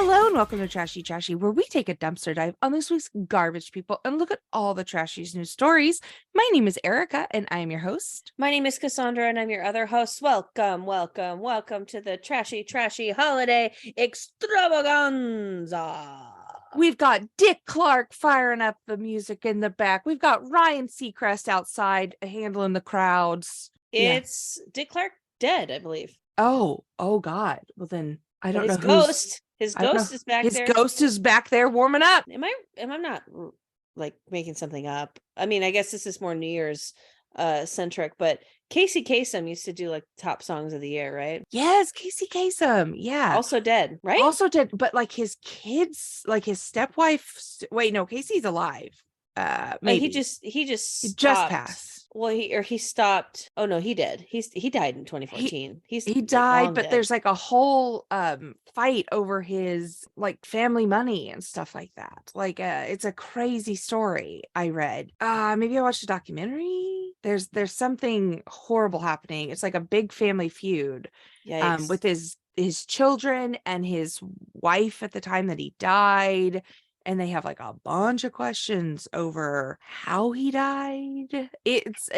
Hello and welcome to Trashy, where we take a dumpster dive on this week's garbage people and look at all the trashiest news stories. My name is Erika and I am your host. My name is Cassandra and I'm your other host. Welcome to the trashy holiday extravaganza. We've got Dick Clark firing up the music in the back. We've got Ryan Seacrest outside handling the crowds. It's Dick Clark dead, I believe. Oh God. Well then, I don't know his ghost is back there. His ghost is back there warming up. Am I not like making something up? I mean, I guess this is more New Year's centric, but Casey Kasem used to do like top songs of the year, right? Yes, Casey Kasem. Yeah. Also dead, right? Also dead, but like his kids, like his stepwife. Wait, no, Casey's alive. Maybe he just passed. Well, he stopped. Oh no, he did. He died in 2014. He died, but dead. There's like a whole fight over his like family money and stuff like that. Like it's a crazy story I read. Maybe I watched a documentary. There's something horrible happening. It's like a big family feud. Yikes. With his children and his wife at the time that he died. And they have like a bunch of questions over how he died. It's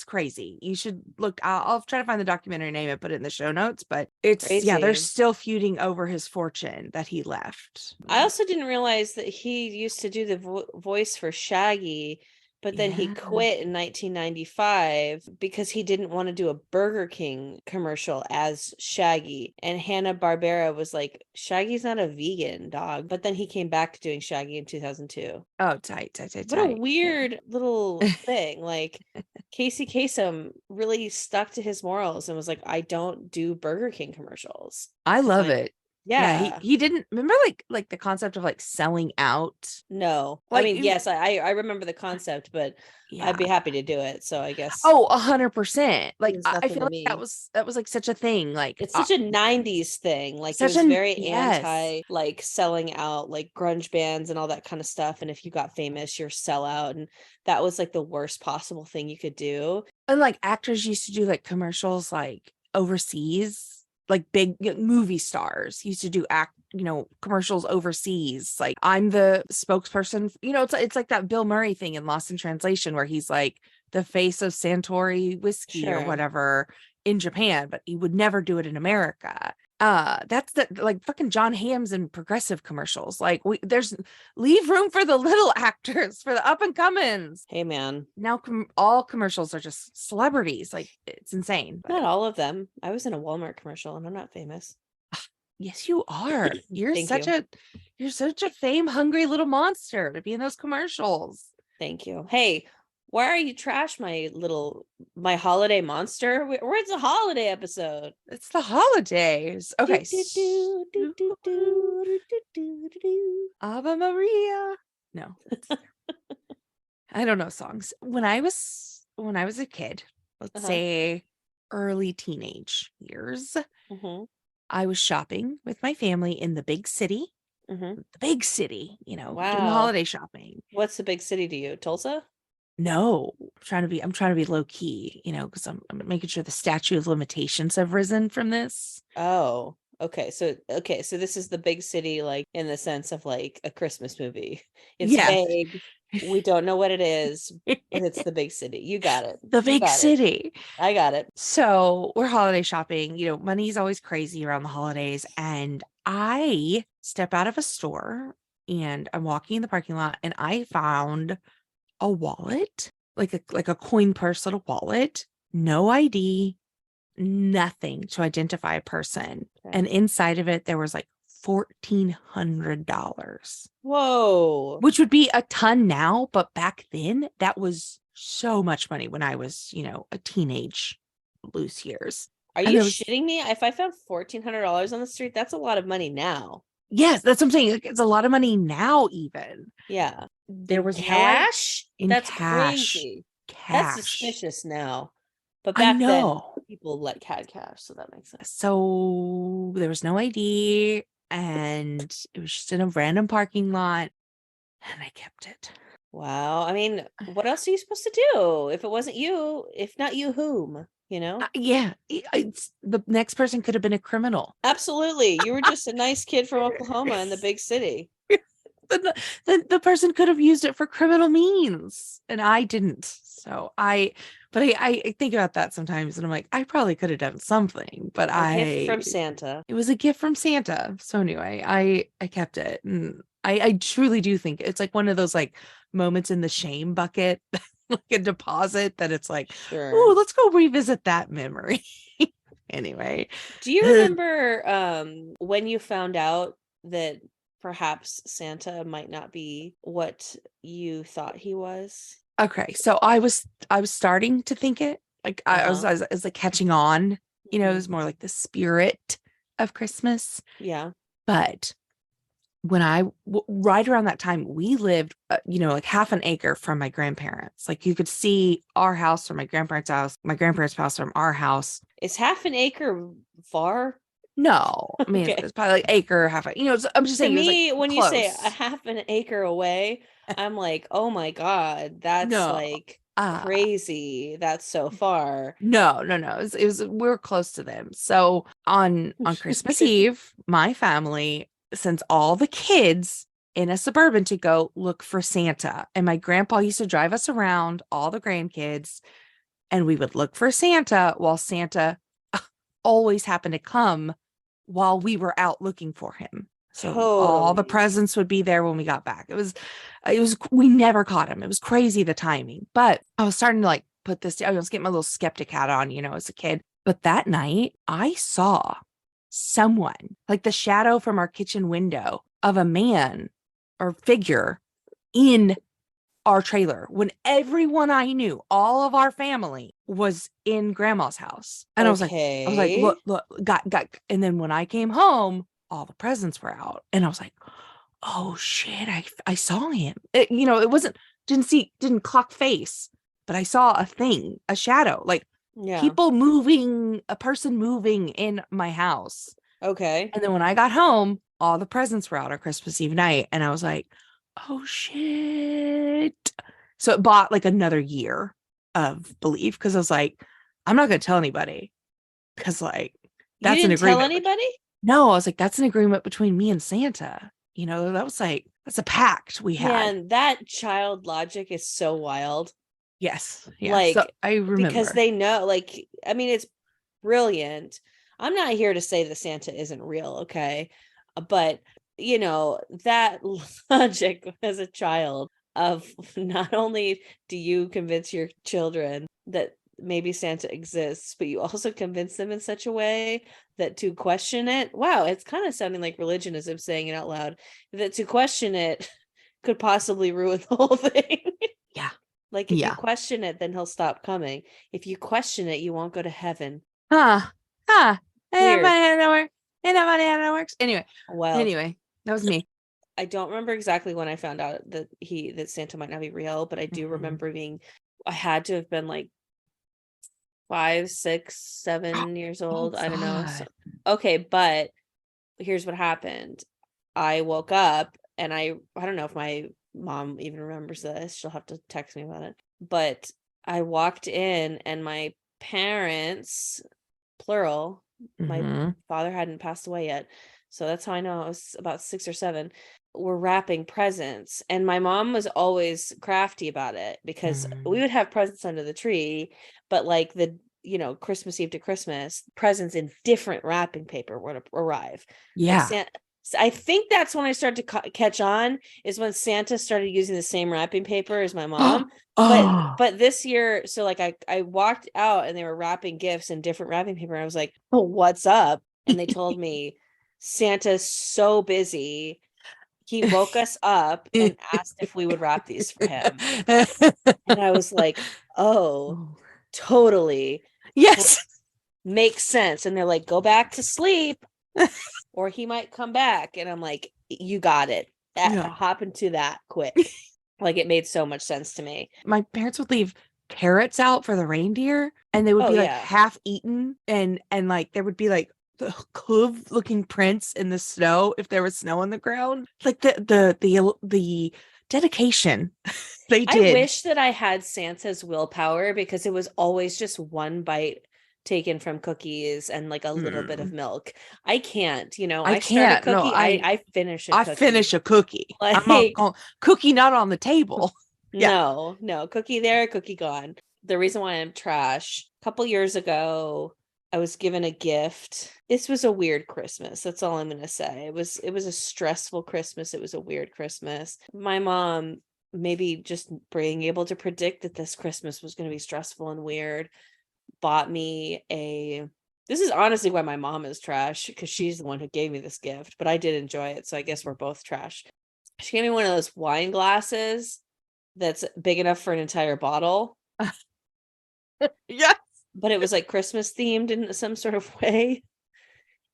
crazy. You should look. I'll try to find the documentary name and put it in the show notes. But it's crazy. Yeah, they're still feuding over his fortune that he left. I also didn't realize that he used to do the voice for Shaggy. But then he quit in 1995 because he didn't want to do a Burger King commercial as Shaggy. And Hanna-Barbera was like, Shaggy's not a vegan, dog. But then he came back to doing Shaggy in 2002. Oh, tight. What a weird little thing. Like, Casey Kasem really stuck to his morals and was like, I don't do Burger King commercials. I love it. Yeah, he didn't remember like the concept of like selling out. No, like, I mean, yes, I remember the concept, but yeah. I'd be happy to do it. So I guess 100%. Like I feel like me. that was like such a thing. Like it's such a 90s thing. Like it was very anti like selling out like grunge bands and all that kind of stuff. And if you got famous, you're sellout, and that was like the worst possible thing you could do. And like actors used to do like commercials like overseas. Like big movie stars used to do commercials overseas. Like I'm the spokesperson, it's like that Bill Murray thing in Lost in Translation where he's like the face of Suntory whiskey or whatever in Japan, but he would never do it in America. That's the like fucking John Hamm's and Progressive commercials. Like there's leave room for the little actors, for the up and comings. Hey man, now all commercials are just celebrities. Like it's insane. Not all of them. I was in a Walmart commercial and I'm not famous. Yes, you are. You're such a fame hungry little monster to be in those commercials. Thank you. Hey, why are you trash my holiday monster? Where's the holiday episode? It's the holidays. Okay. Ave Maria. No. I don't know songs. When I was a kid, let's say early teenage years, I was shopping with my family in the big city. The big city, doing holiday shopping. What's the big city to you? Tulsa? No, I'm trying to be low key, because I'm making sure the statute of limitations have risen from this. Oh, okay. So this is the big city, like in the sense of like a Christmas movie. It's vague. We don't know what it is, but it's the big city. You got it. The big city. I got it. So we're holiday shopping. Money's always crazy around the holidays. And I step out of a store and I'm walking in the parking lot and I found a wallet, like a coin purse little wallet, no ID, nothing to identify a person. Okay. And inside of it, there was like $1,400. Whoa. Which would be a ton now, but back then that was so much money when I was, a teenage loose years. Are you shitting me? If I found $1,400 on the street, that's a lot of money now. Yes, that's what I'm saying. It's a lot of money now, even. Yeah. There was cash? That's crazy. Cash. That's suspicious now. But back then, people had cash, so that makes sense. So there was no ID, and it was just in a random parking lot, and I kept it. Wow. I mean, what else are you supposed to do? If it wasn't you, if not you, whom? You know? Yeah, the next person could have been a criminal. Absolutely. You were just a nice kid from Oklahoma in the big city. The person could have used it for criminal means, and I didn't. So I think about that sometimes, and I'm like, I probably could have done something, but A gift from Santa. it was a gift from Santa. So anyway, I kept it, and I truly do think it's like one of those like moments in the shame bucket, like a deposit that it's like, Sure. oh, let's go revisit that memory. Anyway, Do you remember when you found out that perhaps Santa might not be what you thought he was? okay, so I was starting to think it like Uh-huh. I was like catching on, you know, it Mhm. was more like the spirit of Christmas. Yeah. But when right around that time, we lived, you know, like half an acre from my grandparents. Like you could see our house from my grandparents' house from our house. Is half an acre far? No, I mean, Okay. it's probably like acre, half, you know, I'm just To saying it was like me, when you say a close. half an acre away, I'm like, oh my God, that's No, like uh, crazy. That's so far. no. We were close to them. So on Christmas Okay. Eve, my family sends all the kids in a Suburban to go look for Santa. And my grandpa used to drive us around, all the grandkids, and we would look for Santa while Santa always happened to come while we were out looking for him. So all the Totally. presents would be there when we got back. We never caught him. It was crazy the timing. But I was starting to like put this, I was getting my little skeptic hat on, you know, as a kid. But that night I saw someone, like the shadow from our kitchen window of a man or figure in our trailer when everyone I knew, all of our family was in grandma's house. And I was like, Okay. look, got. And then when I came home, all the presents were out. And I was like, oh shit, I saw him. You know, it wasn't, didn't clock face, but I saw a thing, a shadow, like Yeah. people moving, a person moving in my house. Okay. And then when I got home, all the presents were out on Christmas Eve night. And I was like, oh shit. So it bought like another year of belief because I was like, I'm not going to tell anybody because like You that's an didn't tell agreement. anybody? No, I was like, that's an agreement between me and Santa. You know, that was like, that's a pact we had. Man, that child logic is so wild. Yes. Yeah. So Like, I because remember. they know, like, I mean, it's brilliant. I'm not here to say that Santa isn't real, okay? But, you know, that logic as a child of not only do you convince your children that maybe Santa exists, but you also convince them in such a way that to question it, wow, it's kind of sounding like religion as I'm saying it out loud, that to question it could possibly ruin the whole thing. Yeah. Like if you Yeah. question it, then he'll stop coming. If you question it, you won't go to heaven. Huh. Huh. Weird. Ain't nobody how that works. Wild. Anyway, that was me. I don't remember exactly when I found out that Santa might not be real, but I do Mhm. remember being I had to have been like 5, 6, 7 years Oh old. I don't know. So God. okay, but here's what happened. I woke up and I don't know if my mom even remembers this. She'll have to text me about it. But I walked in and my parents, plural, my Hmm. father hadn't passed away yet. So that's how I know I was about 6 or 7, were wrapping presents. And my mom was always crafty about it because we Hmm. would have presents under the tree, but like Christmas Eve to Christmas, presents in different wrapping paper would arrive. Like Yeah. I think that's when I started to catch on is when Santa started using the same wrapping paper as my Oh, mom. But oh. this year, so like I walked out and they were wrapping gifts in different wrapping paper. And I was like, "Oh, what's up?" And they told me Santa's so busy. He woke us up and asked if we would wrap these for him. And I was like, "Oh, Oh. totally Yes. makes sense." And they're like, "Go back to sleep or he might come back." And I'm like, "You got it. Yeah. Hop into that quick." Like it made so much sense to me. My parents would leave carrots out for the reindeer and they would Oh be like yeah. half eaten and like there would be like the hoof looking prints in the snow if there was snow on the ground. Like the dedication. They I did. wish that I had Santa's willpower, because it was always just one bite taken from cookies and like a little bit of milk. I can't, I I start a can't. No, cookie, I finish a I cookie. finish a cookie. I'm not Like, cookie not on the table. Yeah. no, cookie there, cookie gone. The reason why I'm trash, a couple years ago, I was given a gift. This was a weird Christmas. That's all I'm gonna say. It was a stressful Christmas. It was a weird Christmas. My mom, maybe just being able to predict that this Christmas was going to be stressful and weird, bought me a. This is honestly why my mom is trash, because she's the one who gave me this gift, but I did enjoy it, so I guess we're both trash. She gave me one of those wine glasses that's big enough for an entire bottle. Yes. But it was like Christmas themed in some sort of way.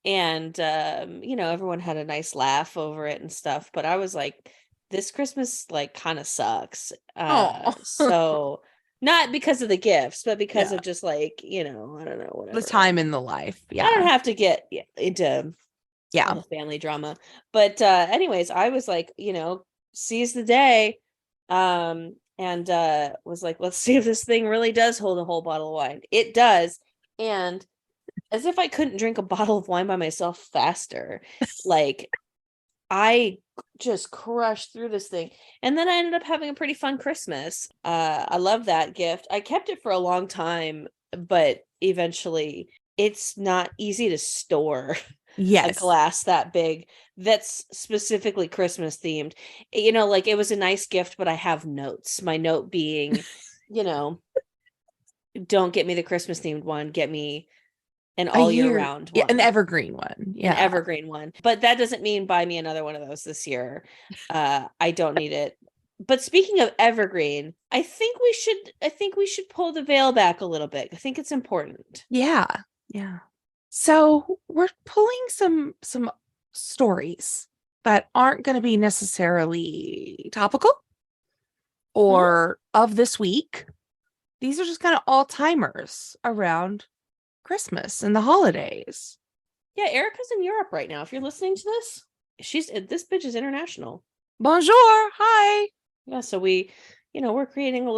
And everyone had a nice laugh over it and stuff. But I was like, this Christmas like kind of sucks. Oh. So not because of the gifts, but because Yeah. of just like, I don't know, whatever. The time in the life. I Yeah. don't have to get into all the family drama. But anyways, I was like, seize the day. And was like, let's see if this thing really does hold a whole bottle of wine. It does. And as if I couldn't drink a bottle of wine by myself faster, like I just crushed through this thing. And then I ended up having a pretty fun Christmas. I love that gift. I kept it for a long time, but eventually it's not easy to store a glass that big that's specifically Christmas themed. Like it was a nice gift, but I have notes. My note being, don't get me the Christmas themed one, get me an all year round one. Yeah, an evergreen one. Yeah. An evergreen one. But that doesn't mean buy me another one of those this year. I don't need it. But speaking of evergreen, I think we should pull the veil back a little bit. I think it's important. Yeah. Yeah. So we're pulling some stories that aren't going to be necessarily topical or of this week. These are just kind of all-timers around Christmas and the holidays. Yeah, Erika's in Europe right now. If you're listening to this, this bitch is international. Bonjour. Hi. Yeah, so we're creating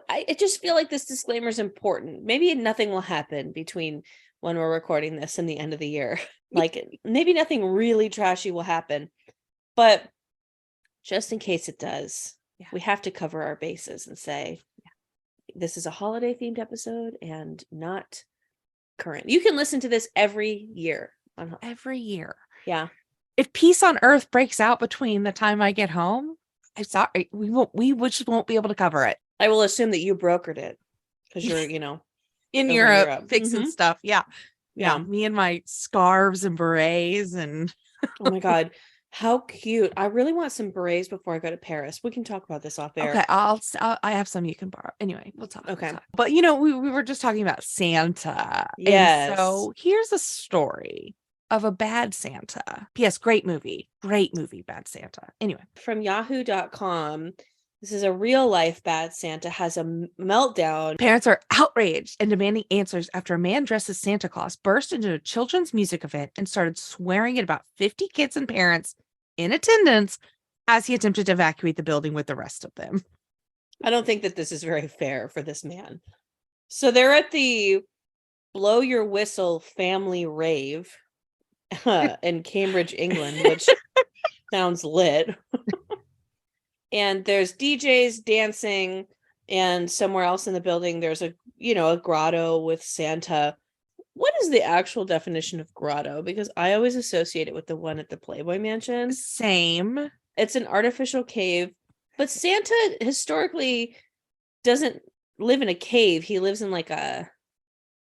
I just feel like this disclaimer is important. Maybe nothing will happen between when we're recording this and the end of the year. Like maybe nothing really trashy will happen, but just in case it does, we have to cover our bases and say this is a holiday themed episode and not current. You can listen to this every year. Every year. Yeah. If peace on earth breaks out between the time I get home, I'm sorry, we just won't be able to cover it. I will assume that you brokered it because you're, in Europe fixing stuff. Yeah. Me and my scarves and berets and oh my God, how cute. I really want some berets before I go to Paris. We can talk about this off air. Okay, I have some you can borrow. Anyway, we'll talk. Okay. We'll talk. But we were just talking about Santa. Yes. And so here's a story of a bad Santa. P.S. Great movie, Bad Santa. Anyway. From yahoo.com. This is a real life bad Santa has a meltdown. Parents are outraged and demanding answers after a man dressed as Santa Claus burst into a children's music event and started swearing at about 50 kids and parents in attendance as he attempted to evacuate the building with the rest of them. I don't think that this is very fair for this man. So they're at the Blow Your Whistle family rave in Cambridge, England, which sounds lit. And there's DJs dancing, and somewhere else in the building there's a grotto with Santa. What is the actual definition of grotto? Because I always associate it with the one at the Playboy Mansion. Same. It's an artificial cave, but Santa historically doesn't live in a cave. He lives in like a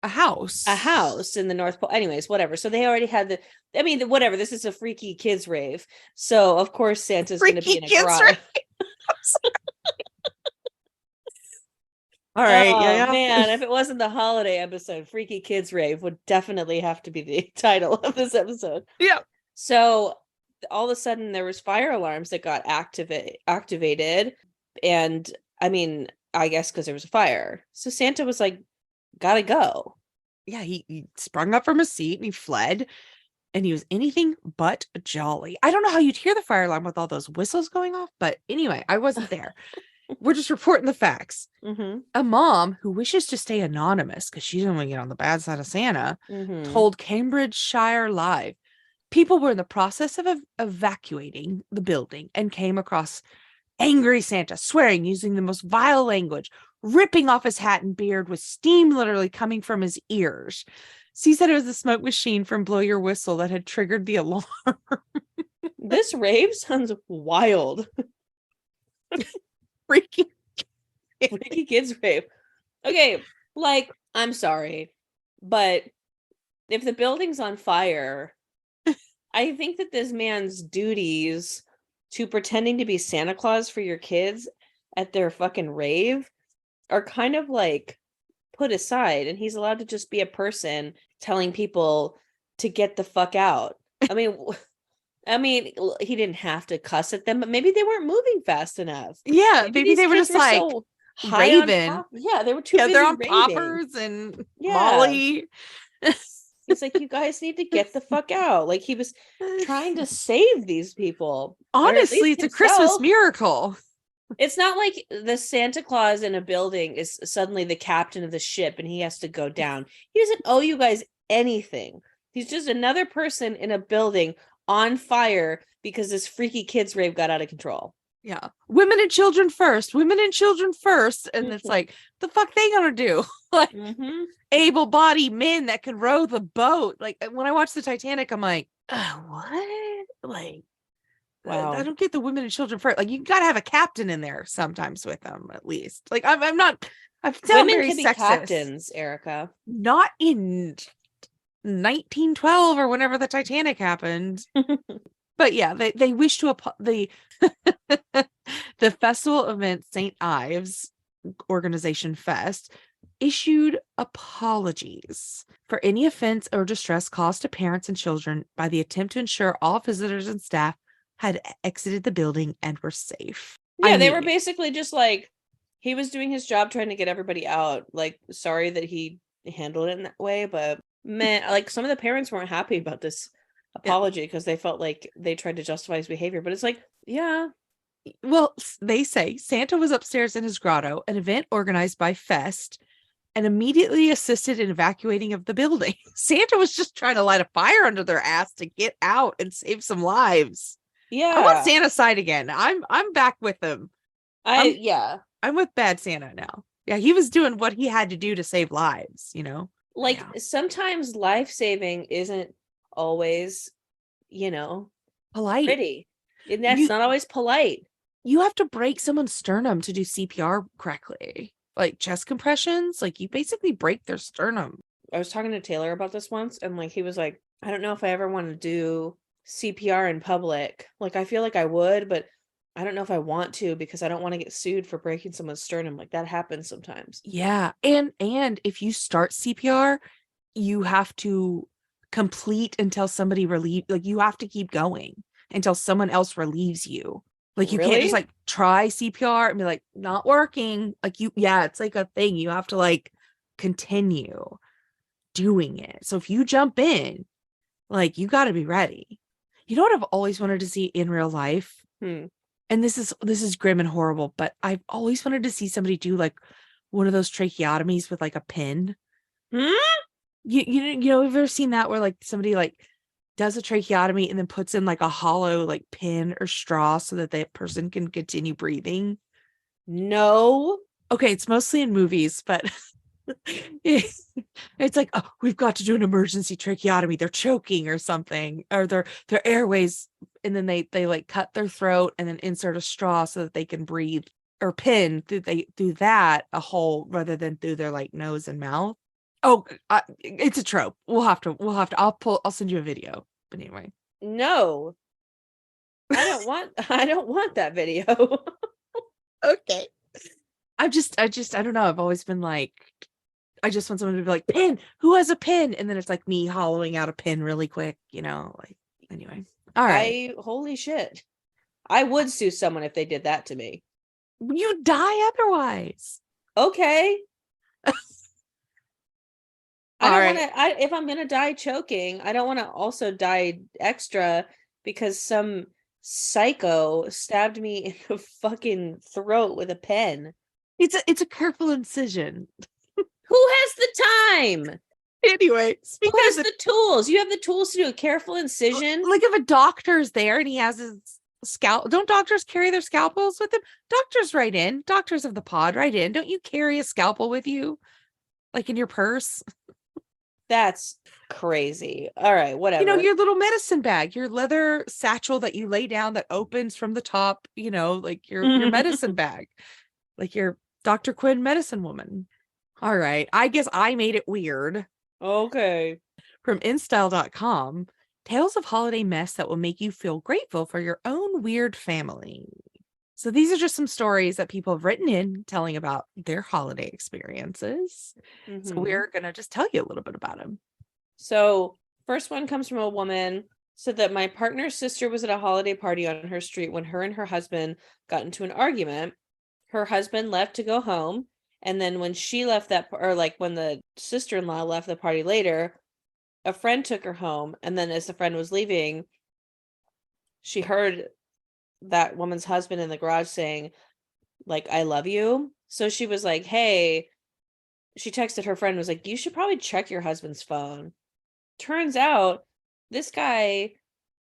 house in the North Pole. Anyways, whatever. So they already had whatever. This is a freaky kids rave. So of course Santa's going to be in a grotto. All right. Oh man, if it wasn't the holiday episode, Freaky Kids Rave would definitely have to be the title of this episode. Yeah. So all of a sudden there was fire alarms that got activated. And I guess because there was a fire. So Santa was like, gotta go. Yeah, he sprung up from his seat and he fled. and he was anything but jolly. I don't know how you'd hear the fire alarm with all those whistles going off, but anyway, I wasn't there. We're just reporting the facts. Mm-hmm. A mom who wishes to stay anonymous because she didn't want to get on the bad side of Santa Mm-hmm. told Cambridgeshire Live people were in the process of evacuating the building and came across angry Santa, swearing, using the most vile language, ripping off his hat and beard with steam literally coming from his ears. She said it was the smoke machine from Blow Your Whistle that had triggered the alarm. This rave sounds wild. Freaking Freaky kids rave. Okay, like, I'm sorry, but if the building's on fire, I think that this man's duties to pretending to be Santa Claus for your kids at their fucking rave are kind of like put aside, and he's allowed to just be a person telling people to get the fuck out. I mean, he didn't have to cuss at them, but maybe they weren't moving fast enough. Yeah, Maybe maybe these they were kids just were like so high on raving. yeah, they were too Yeah, busy they're on raving. poppers and Yeah. Molly. He's like, you guys need to get the fuck out. Like, he was trying to save these people. Or at Honestly, least it's a Christmas himself. miracle. It's not like the Santa Claus in a building is suddenly the captain of the ship and he has to go down. He doesn't owe you guys anything. He's just another person in a building on fire because this freaky kids rave got out of control. Yeah. Women and children first. Women and children first. And it's like, the fuck they gonna do? Like, able-bodied men that can row the boat. Like, when I watch the Titanic, I'm like, what? Like, wow. I don't get the women and children first. Like, you gotta have a captain in there sometimes with them, at least. Like, I'm not. I sound Women very can be sexist. captains, Erika. Not in 1912 or whenever the Titanic happened. But yeah, they wish to the the festival event St. Ives organization Fest issued apologies for any offense or distress caused to parents and children by the attempt to ensure all visitors and staff had exited the building and were safe. Yeah, they were basically just like, he was doing his job trying to get everybody out. Like, sorry that he handled it in that way, but man, like, some of the parents weren't happy about this apology because they felt like they tried to justify his behavior. But it's like, yeah. Well, they say Santa was upstairs in his grotto, an event organized by Fest, and immediately assisted in evacuating of the building. Santa was just trying to light a fire under their ass to get out and save some lives. Yeah. I'm on Santa's side again. I'm back with him. I'm with bad Santa now. Yeah, he was doing what he had to do to save lives, you know? Like, sometimes life saving isn't always, polite. Pretty. And that's not always polite. You have to break someone's sternum to do CPR correctly. Like chest compressions, like you basically break their sternum. I was talking to Taylor about this once, and like he was like, I don't know if I ever want to do CPR in public. Like, I feel like I would, but I don't know if I want to because I don't want to get sued for breaking someone's sternum. Like, that happens sometimes. Yeah. And if you start CPR, you have to complete until somebody like you have to keep going until someone else relieves you. Like, you can't just like try CPR and be like, not working. Like, it's like a thing. You have to like continue doing it. So if you jump in, like, you got to be ready. You know what I've always wanted to see in real life? And this is grim and horrible, but I've always wanted to see somebody do like one of those tracheotomies with like a pin. You know, have you ever seen that where like somebody like does a tracheotomy and then puts in like a hollow like pin or straw so that that person can continue breathing? No. Okay, it's mostly in movies, but it's like, oh, we've got to do an emergency tracheotomy. They're choking or something, or their airways, and then they like cut their throat and then insert a straw so that they can breathe, or pin through that a hole rather than through their like nose and mouth. Oh, it's a trope. We'll have to. I'll send you a video. But anyway, no, I don't want that video. Okay. I don't know. I've always been like, I just want someone to be like, pin, who has a pin? And then it's like me hollowing out a pin really quick, like, anyway. All right. Holy shit. I would sue someone if they did that to me. You die otherwise. Okay. I All don't want right. to, if I'm going to die choking, I don't want to also die extra because some psycho stabbed me in the fucking throat with a pen. It's a careful incision. Who has the time? Anyway, Who speaking of has the tools? You have the tools to do a careful incision? like if a doctor's there and he has his scalpel, don't doctors carry their scalpels with them? Doctors write in, doctors of the pod write in. Don't you carry a scalpel with you? Like in your purse? That's crazy. All right, You know, whatever. your little medicine bag, your leather satchel that you lay down that opens from the top, you know, like your medicine bag, like your Dr. Quinn medicine woman. All right. I guess I made it weird. Okay. From InStyle.com, tales of holiday mess that will make you feel grateful for your own weird family. So these are just some stories that people have written in telling about their holiday experiences. So we're going to just tell you a little bit about them. So, first one comes from a woman. Said that my partner's sister was at a holiday party on her street when her and her husband got into an argument. Her husband left to go home. And then when she left or like when the sister-in-law left the party later, a friend took her home. And then as the friend was leaving, she heard that woman's husband in the garage saying, like, I love you. So she was like, hey, she texted her friend, was like, you should probably check your husband's phone. Turns out this guy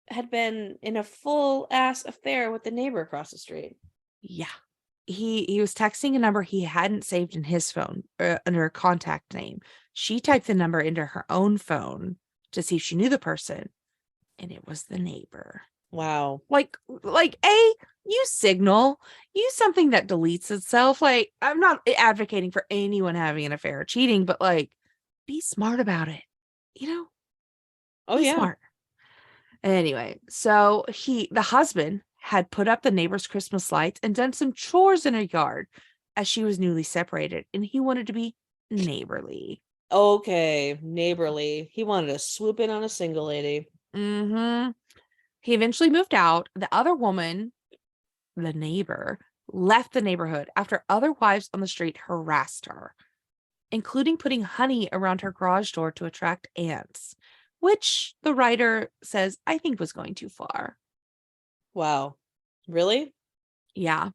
had been in a full ass affair with the neighbor across the street. Yeah. He was texting a number he hadn't saved in his phone under a contact name. She typed the number into her own phone to see if she knew the person, and it was the neighbor. Wow. Like use Signal, use something that deletes itself. Like, I'm not advocating for anyone having an affair or cheating, but like, be smart about it. You know? Oh, be yeah. smart. Anyway, so the husband had put up the neighbor's Christmas lights and done some chores in her yard as she was newly separated, and he wanted to be neighborly. Okay, neighborly. He wanted to swoop in on a single lady. He eventually moved out. The other woman, the neighbor, left the neighborhood after other wives on the street harassed her, including putting honey around her garage door to attract ants, which the writer says I think was going too far. Wow. Really? Yeah.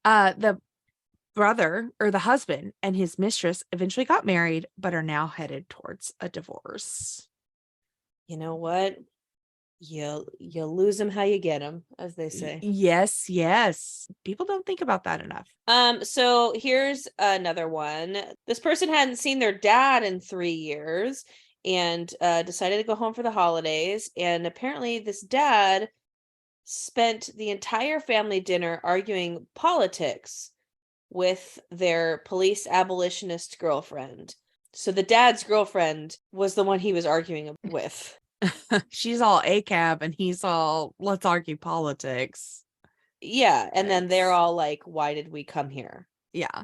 The brother or the husband and his mistress eventually got married, but are now headed towards a divorce. You know what? You lose them how you get them, as they say. Yes. People don't think about that enough. So here's another one. This person hadn't seen their dad in 3 years and decided to go home for the holidays. And apparently this dad spent the entire family dinner arguing politics with their police abolitionist girlfriend. So the dad's girlfriend was the one he was arguing with. She's all ACAB and he's all, let's argue politics. Yeah. And then they're all like, why did we come here? Yeah.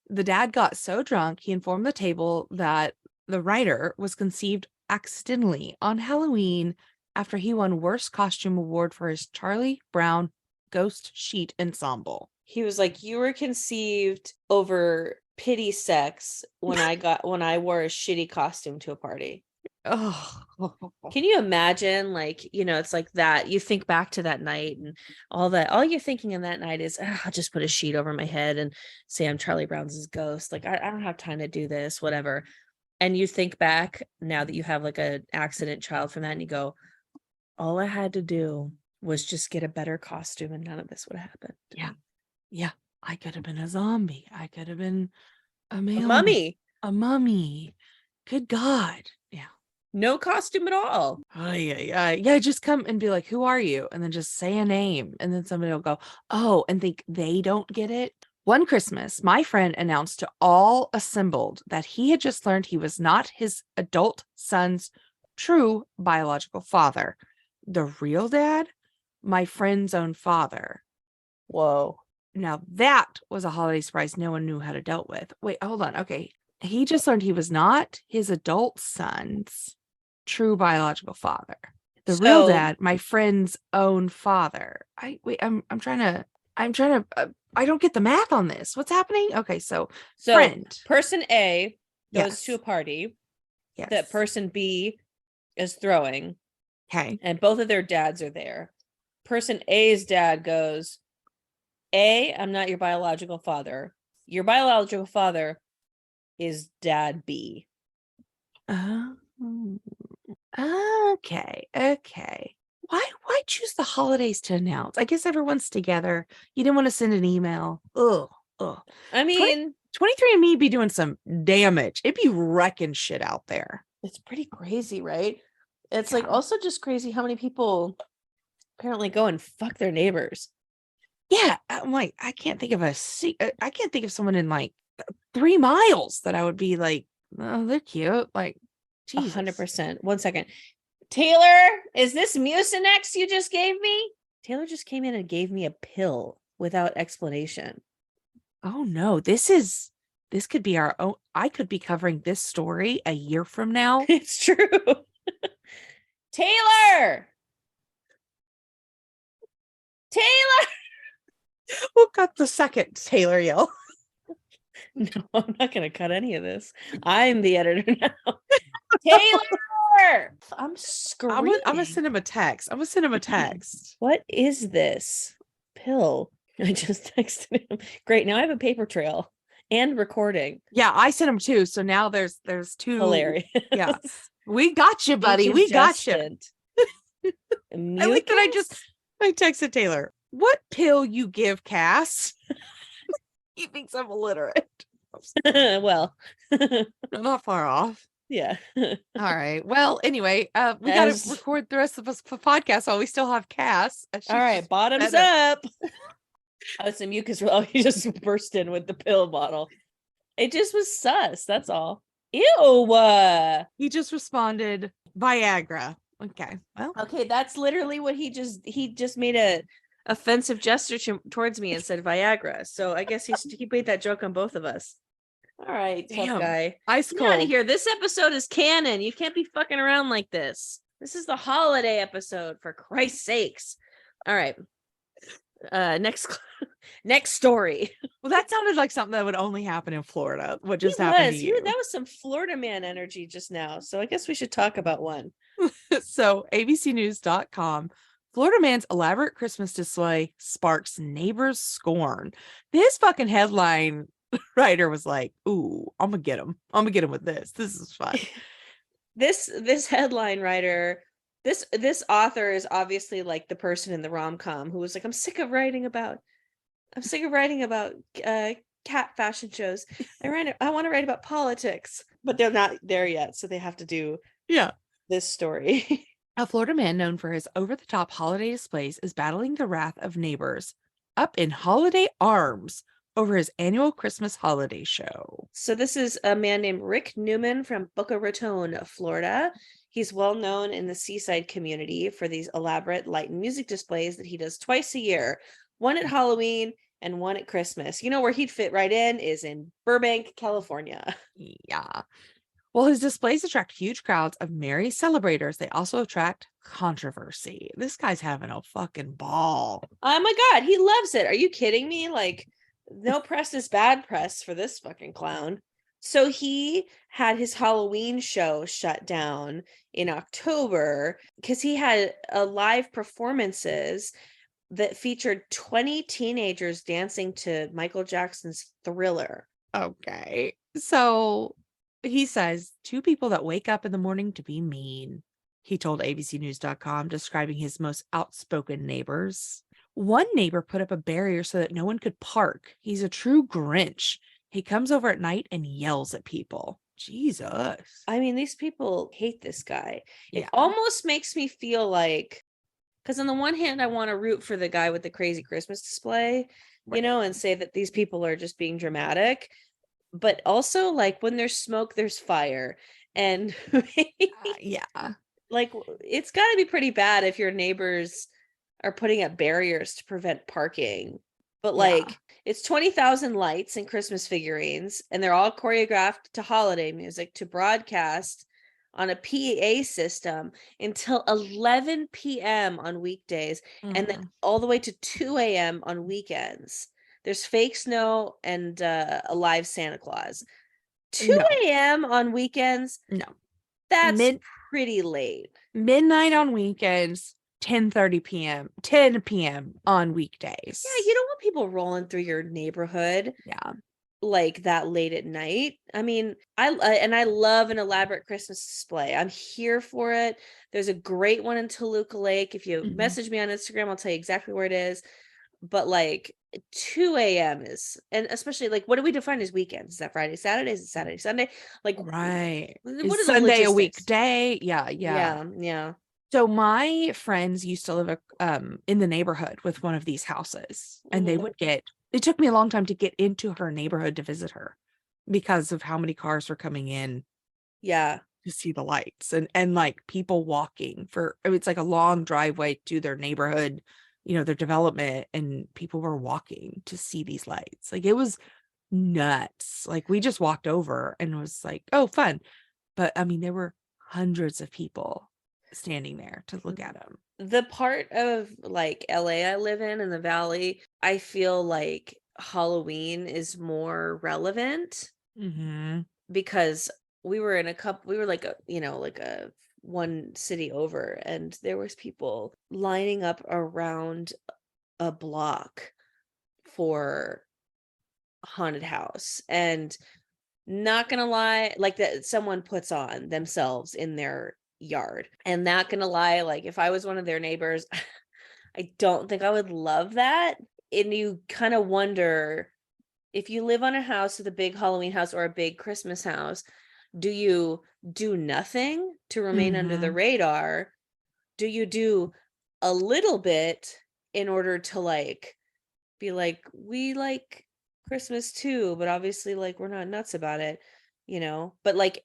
The dad got so drunk, he informed the table that the writer was conceived accidentally on Halloween after he won Worst Costume Award for his Charlie Brown Ghost Sheet Ensemble. He was like, you were conceived over pity sex when I wore a shitty costume to a party. Oh, can you imagine? Like, it's like that. You think back to that night and all you're thinking in that night is, I'll just put a sheet over my head and say I'm Charlie Brown's ghost. Like, I don't have time to do this, whatever. And you think back now that you have like an accident child from that and you go, all I had to do was just get a better costume and none of this would have happened. Yeah. I could have been a zombie. I could have been a mummy. A mummy. Good God. Yeah. No costume at all. Yeah, just come and be like, who are you? And then just say a name. And then somebody will go, oh, and think they don't get it. One Christmas, my friend announced to all assembled that he had just learned he was not his adult son's true biological father. The real dad, my friend's own father. Whoa. Now that was a holiday surprise no one knew how to deal with. Wait, hold on. Okay. He just learned he was not his adult son's true biological father. The real dad, my friend's own father. I don't get the math on this. What's happening? Okay, so friend. Person A goes to a Yes. party that Yes. person B is throwing, Okay. and both of their dads are there. Person A's dad goes, A, I'm not your biological father. Your biological father is dad B. Oh. Okay. Okay. Why choose the holidays to announce? I guess everyone's together. You didn't want to send an email. Ugh. Ugh. I 20, mean, 23andMe be doing some damage. It'd be wrecking shit out there. it's pretty crazy, right? It's like Yeah. also just crazy how many people apparently go and fuck their neighbors. Yeah. I'm like, I can't think of I can't think of someone in like 3 miles that I would be like, oh, they're cute. Like, Jesus. 100%. 1 second. Taylor, is this Mucinex you just gave me? Taylor just came in and gave me a pill without explanation. Oh no, this could be our own. I could be covering this story a year from now. It's true. Taylor! Taylor! We'll cut the second Taylor yell. No, I'm not going to cut any of this. I'm the editor now. Taylor! I'm screaming. I'm gonna send him a text. I'm gonna send him a text. What is this pill? I just texted him. Great. Now I have a paper trail and recording. Yeah, I sent him two. So now there's two. Hilarious. Yeah, we got you, buddy. We got you. I like that. I texted Taylor. What pill you give Cass? He thinks I'm illiterate. Well, Not far off. yeah. All right. Well, anyway, we got to record the rest of us podcast while we still have Cass. All right, bottoms up. Oh, some mucus. Oh, he just burst in with the pill bottle. It just was sus. That's all. Ew. He just responded Viagra. Okay. Well. Okay, that's literally what he just made a offensive gesture towards me and said Viagra. So I guess he made that joke on both of us. All right, tough guy. Ice cold. Get out of cold. here. This episode is canon. You can't be fucking around like this. This is the holiday episode, for Christ's sakes. All right. Next story. Well, that sounded like something that would only happen in Florida. What just happened to you? That was some Florida man energy just now. So I guess we should talk about one. So abcnews.com. Florida man's elaborate Christmas display sparks neighbors' scorn. This fucking headline writer was like, ooh, I'm gonna get him. I'm gonna get him with this. This is fun. This headline writer, this author is obviously like the person in the rom-com who was like, I'm sick of writing about cat fashion shows. I want to write about politics, but they're not there yet, so they have to do this story. A Florida man known for his over-the-top holiday displays is battling the wrath of neighbors up in holiday arms over his annual Christmas holiday show. So this is a man named Rick Newman from Boca Raton, Florida. He's well known in the seaside community for these elaborate light and music displays that he does twice a year, one at Halloween and one at Christmas. You know where he'd fit right in is in Burbank, California. Yeah. Well, his displays attract huge crowds of merry celebrators. They also attract controversy. This guy's having a fucking ball. Oh my God, he loves it. Are you kidding me? Like, no press is bad press for this fucking clown. So he had his Halloween show shut down in October because he had live performances that featured 20 teenagers dancing to Michael Jackson's Thriller. Okay. So he says 2 people that wake up in the morning to be mean. He told abcnews.com, describing his most outspoken neighbors. One neighbor put up a barrier so that no one could park. He's a true Grinch. He comes over at night and yells at people. Jesus. I mean, these people hate this guy. Yeah. It almost makes me feel like, because on the one hand, I want to root for the guy with the crazy Christmas display, you know, and say that these people are just being dramatic. But also, like, when there's smoke, there's fire. And yeah, like, it's got to be pretty bad if your neighbors are putting up barriers to prevent parking. But like, it's 20,000 lights and Christmas figurines, and they're all choreographed to holiday music to broadcast on a PA system until 11 p.m. on weekdays, and then all the way to 2 a.m. on weekends. There's fake snow and a live Santa Claus. 2 No, a.m. on weekends, no. that's Mid pretty late. midnight on weekends, 10:30 p.m., 10 p.m. on Yeah, you weekdays. don't want people rolling through your neighborhood Yeah. like that late at night. I mean, I love an elaborate Christmas display. I'm here for it. There's a great one in Toluca Lake. If you Mhm. message me on Instagram, I'll tell you exactly where it is. But like 2 a.m. is, and especially like, what do we define as weekends? Is that Friday, Saturday? Is it Saturday, Sunday? Like, Right. what Is are the Sunday a logistics? weekday? Yeah, yeah. Yeah, yeah. So my friends used to live in the neighborhood with one of these houses, and they Mhm. would get, it took me a long time to get into her neighborhood to visit her because of how many cars were coming in Yeah. to see the lights, and like people walking for, it's like a long driveway to their neighborhood, their development, and people were walking to see these lights. Like it was nuts. Like we just walked over and was like, oh, fun. But I mean, there were hundreds of people standing there to look at them. The part of like LA I live in the valley, I feel like Halloween is more relevant Mm-hmm. because we were like like a one city over, and there was people lining up around a block for haunted house. And not gonna lie, like that someone puts on themselves in their yard. And not gonna lie, like if I was one of their neighbors, I don't think I would love that. And you kind of wonder, if you live on a house with a big Halloween house or a big Christmas house, do you do nothing to remain under the Mm-hmm. radar? Do you do a little bit in order to like be like, we like Christmas too, but obviously like we're not nuts about it, But like,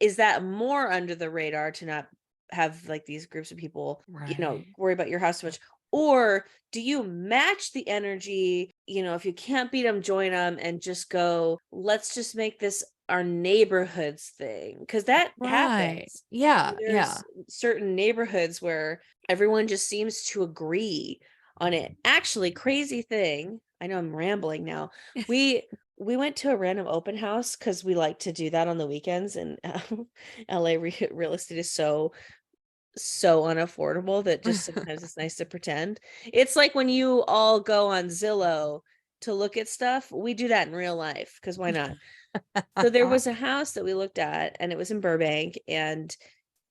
is that more under the radar to not have like these groups of people, Right. worry about your house so much? Or do you match the energy? If you can't beat them, join them and just go, let's just make this our neighborhoods thing. Because that Right. happens. Yeah. Yeah. There's certain neighborhoods where everyone just seems to agree on it. Actually, crazy thing, I know I'm rambling now. We went to a random open house because we like to do that on the weekends, and LA real estate is so unaffordable that just sometimes it's nice to pretend. It's like when you all go on Zillow to look at stuff, we do that in real life because why not? So there was a house that we looked at, and it was in Burbank, and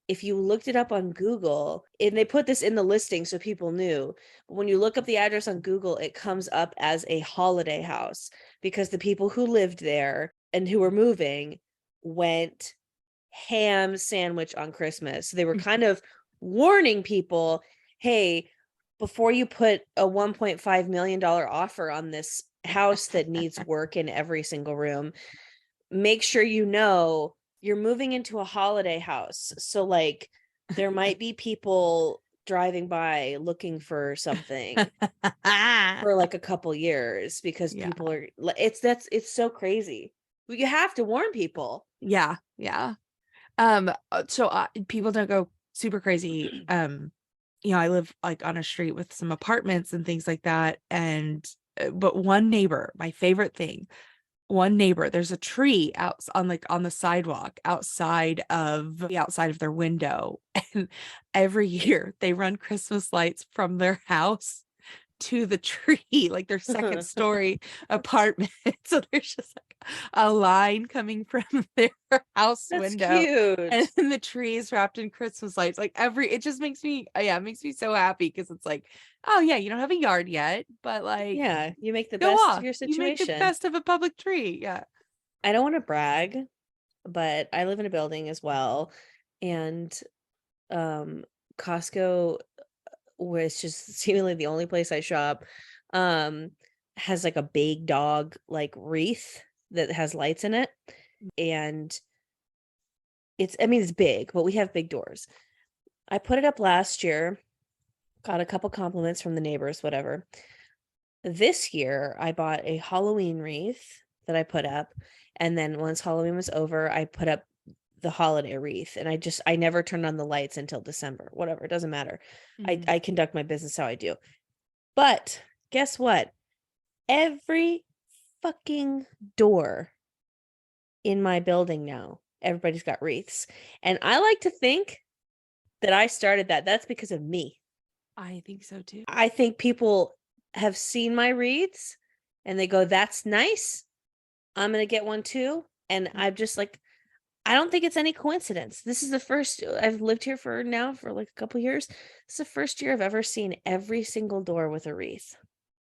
if you looked it up on Google, and they put this in the listing so people knew, but when you look up the address on Google, it comes up as a holiday house because the people who lived there and who were moving went ham sandwich on Christmas. So they were kind of warning people, hey, before you put a $1.5 million offer on this house that needs work in every single room, make sure you're moving into a holiday house. So like there might be people driving by looking for something for like a couple years because Yeah. people are it's so crazy. You have to warn people. Yeah. Yeah. So people don't go super crazy. I live like on a street with some apartments and things like that. And but one neighbor, my favorite thing, one neighbor, there's a tree out on like on the sidewalk outside of their window. And every year they run Christmas lights from their house to the tree, like their second story apartment. So there's just like a line coming from their house That's window, and cute. then the tree is wrapped in Christmas lights. Like it just makes me, yeah, it makes me so happy because it's like, oh yeah, you don't have a yard yet, but like Yeah, you make the go best of off. your You make the situation. best of a public tree. Yeah. I don't want to brag, but I live in a building as well, and um Costco, which is seemingly the only place I shop, um, has like a big dog like wreath that has lights in it. And I mean, it's big, but we have big doors. I put it up last year, got a couple compliments from the neighbors, whatever. This year, I bought a Halloween wreath that I put up. And then once Halloween was over, I put up the holiday wreath. And I never turned on the lights until December. Whatever, it doesn't matter. Mhm. I conduct my business how I do. But guess what? Every fucking door in my building now. Everybody's got wreaths. And I like to think that I started that. That's because of me. I think so too. I think people have seen my wreaths and they go, that's nice. I'm going to get one too. And I'm just like, I don't think it's any coincidence. This is the first I've lived here for like a couple years. It's the first year I've ever seen every single door with a wreath.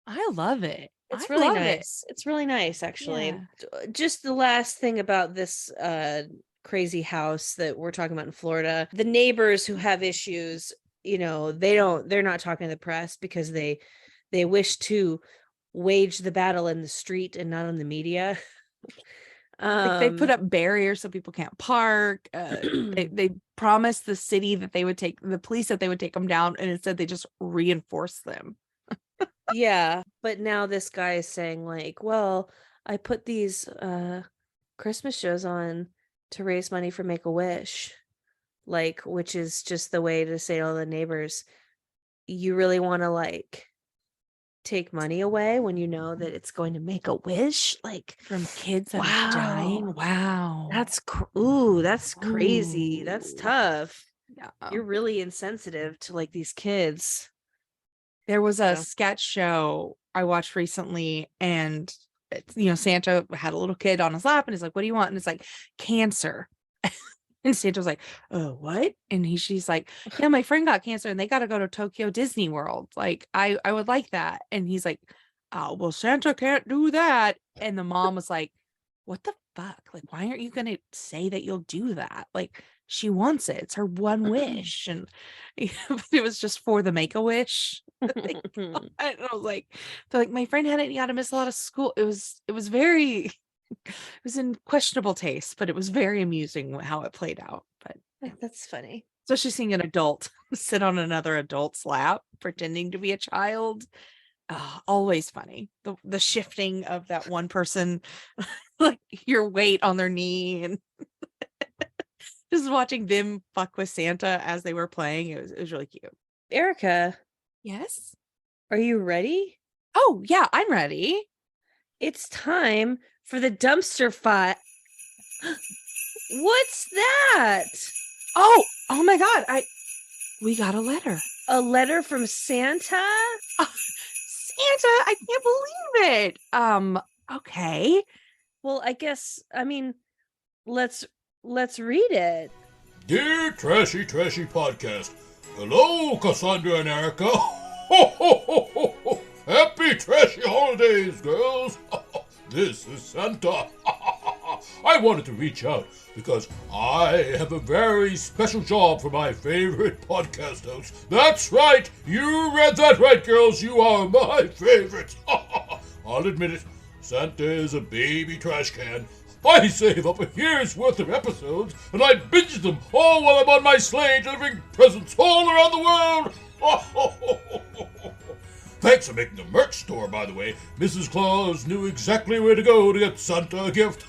I love it. I It's really love it. nice. It's really nice, actually. Yeah. Just the last thing about this crazy house that we're talking about in Florida. The neighbors who have issues, they're not talking to the press because they wish to wage the battle in the street and not on the media. Like they put up barriers so people can't park. They promised the city that they would take the police that they would take them down, and instead they just reinforce them. Yeah, but now this guy is saying like, well, I put these Christmas shows on to raise money for Make-A-Wish, like, which is just the way to say to all the neighbors, you really want to like take money away when you know that it's going to make a wish, like From kids that are dying. Wow. That's crazy. That's Ooh. tough. Yeah. You're really insensitive to like these kids. There was a So. sketch show I watched recently, and Santa had a little kid on his lap, and he's like, "What do you want?" And it's like, "Cancer." And Santa's like, "Oh, what?" And she's like, "Yeah, my friend got cancer, and they got to go to Tokyo Disney World. Like, I would like that." And he's like, "Oh, well, Santa can't do that." And the mom was like, "What the fuck? Like, why aren't you gonna say that you'll do that? Like, she wants it. It's her one wish." And it was just for the Make-A-Wish. And I was like, my friend hadn't got to miss a lot of school. It was very it was in questionable taste, but it was very amusing how it played out. But yeah. That's funny. Especially seeing an adult sit on another adult's lap pretending to be a child. Always funny. The shifting of that one person, like your weight on their knee, and just watching them fuck with Santa as they were playing. It was really cute. Erika, Yes. are you ready? Oh yeah, I'm ready. It's time for the dumpster fire. What's that? Oh my God. We got a letter. A letter from Santa? Santa, I can't believe it. Okay. Well, let's read it. Dear Trashy Podcast, hello Cassandra and Erika. Ho ho ho ho ho! Happy trashy holidays, girls. This is Santa. I wanted to reach out because I have a very special job for my favorite podcast host. That's right, you read that right, girls. You are my favorites. I'll admit it, Santa is a baby trash can. I save up a year's worth of episodes, and I binge them all while I'm on my sleigh delivering presents all around the world. Thanks for making the merch store, by the way. Mrs. Claus knew exactly where to go to get Santa a gift.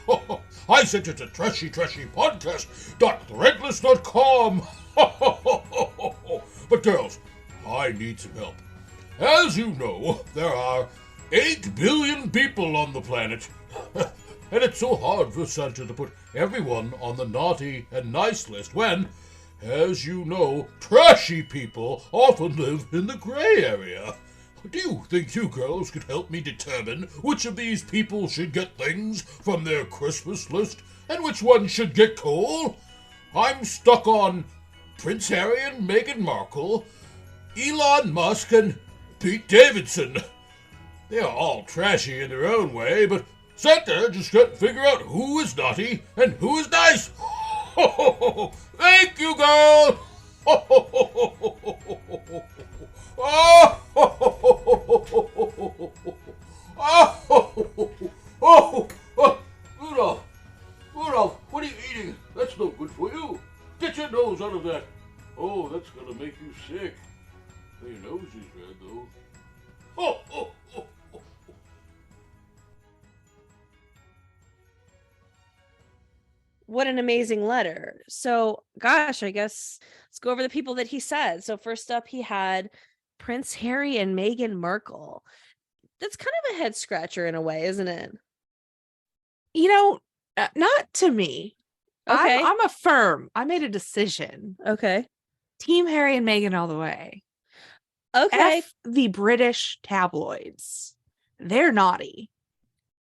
I sent it to trashypodcast.threadless.com. But girls, I need some help. As you know, there are 8 billion people on the planet. And it's so hard for Santa to put everyone on the naughty and nice list when, as you know, trashy people often live in the gray area. Do you think you girls could help me determine which of these people should get things from their Christmas list and which ones should get coal? I'm stuck on Prince Harry and Meghan Markle, Elon Musk and Pete Davidson. They're all trashy in their own way, but Santa just can't figure out who is naughty and who is nice. Thank you, girl. Rudolph, what are you eating? That's no good for you. Get your nose out of that. Oh, that's gonna make you sick. Your nose is red, though. What an amazing letter. So, gosh, I guess let's go over the people that he said. So, first up, he had Prince Harry and Meghan Markle. That's kind of a head scratcher in a way, isn't it? Not to me. Okay. I'm a firm. I made a decision. Okay. Team Harry and Meghan all the way. Okay. F the British tabloids. They're naughty.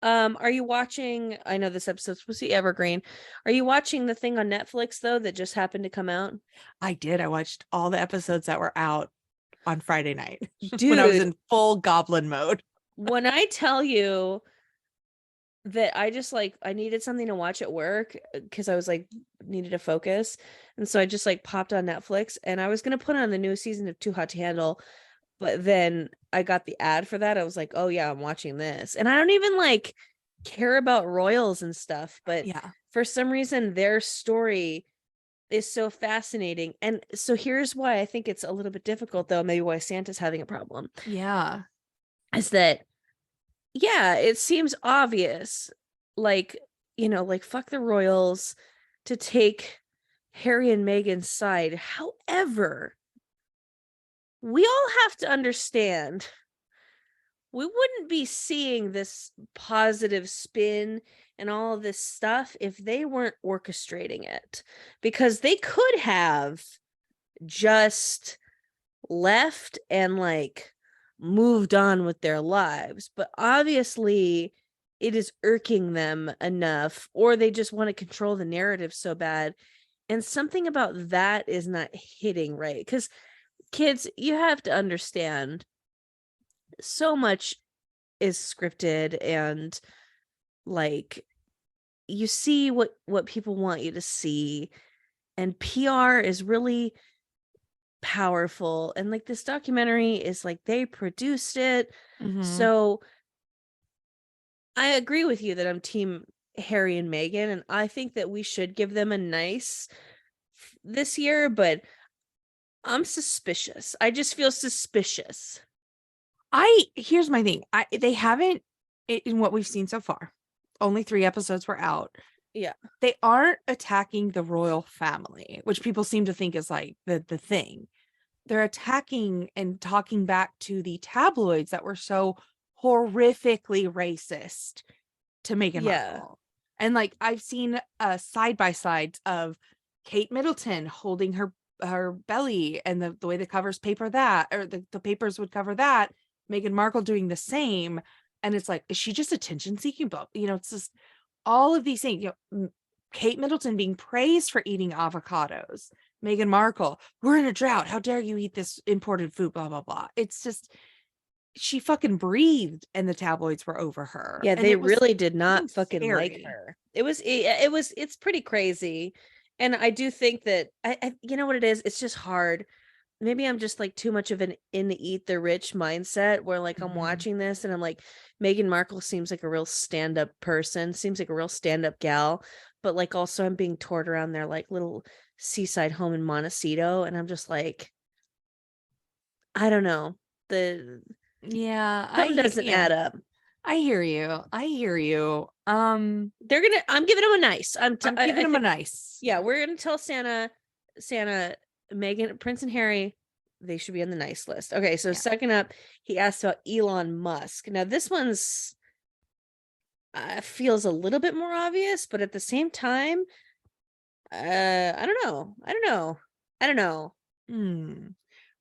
Are you watching? I know this episode's supposed to be evergreen. Are you watching the thing on Netflix though that just happened to come out? I did. I watched all the episodes that were out on Friday night when I was Dude, in full goblin mode. when I tell you that I just like I needed something to watch at work because I was like needed to focus. And so I just like popped on Netflix and I was gonna put on the new season of Too Hot to Handle, but then I got the ad for that. I was like, oh yeah, I'm watching this. And I don't even like care about royals and stuff, but Yeah. for some reason their story is so fascinating. And so here's why I think it's a little bit difficult though, maybe why Santa's having a problem. Yeah. Is that yeah, it seems obvious, like, like fuck the royals to take Harry and Meghan's side. However, we all have to understand we wouldn't be seeing this positive spin and all of this stuff if they weren't orchestrating it, because they could have just left and like moved on with their lives, but obviously it is irking them enough, or they just want to control the narrative so bad, and something about that is not hitting right. Because kids, you have to understand so much is scripted, and like you see what people want you to see, and PR is really powerful, and like this documentary is like they produced it. So I agree with you that I'm team Harry and Meghan, and I think that we should give them a nice this year, but I'm suspicious. I just feel suspicious. Here's my thing. They haven't, in what we've seen so far, only 3 episodes were out. Yeah. They aren't attacking the royal family, which people seem to think is like the thing. They're attacking and talking back to the tabloids that were so horrifically racist to Meghan Markle. And like I've seen side by sides of Kate Middleton holding her belly, and the way the covers paper that, or the papers would cover that, Meghan Markle doing the same. And it's like, is she just attention seeking? But it's just all of these things. Kate Middleton being praised for eating avocados. Meghan Markle, we're in a drought. How dare you eat this imported food? Blah, blah, blah. It's just, she fucking breathed and the tabloids were over her. Yeah, and they really did not fucking scary. like her. It's pretty crazy. And I do think that I you know what it is? It's just hard. Maybe I'm just like too much of an in the eat the rich mindset, where like I'm watching this and I'm like, Meghan Markle seems like a real stand-up person, seems like a real stand-up gal, but like also I'm being toured around their like little seaside home in Montecito, and I'm just like, I don't know. Something doesn't add up. I hear you. I'm giving him a nice. I'm giving him a nice. Yeah, we're gonna tell Santa, Meghan, Prince and Harry, they should be on the nice list. Okay, so second up, he asked about Elon Musk. Now this one's feels a little bit more obvious, but at the same time, I don't know.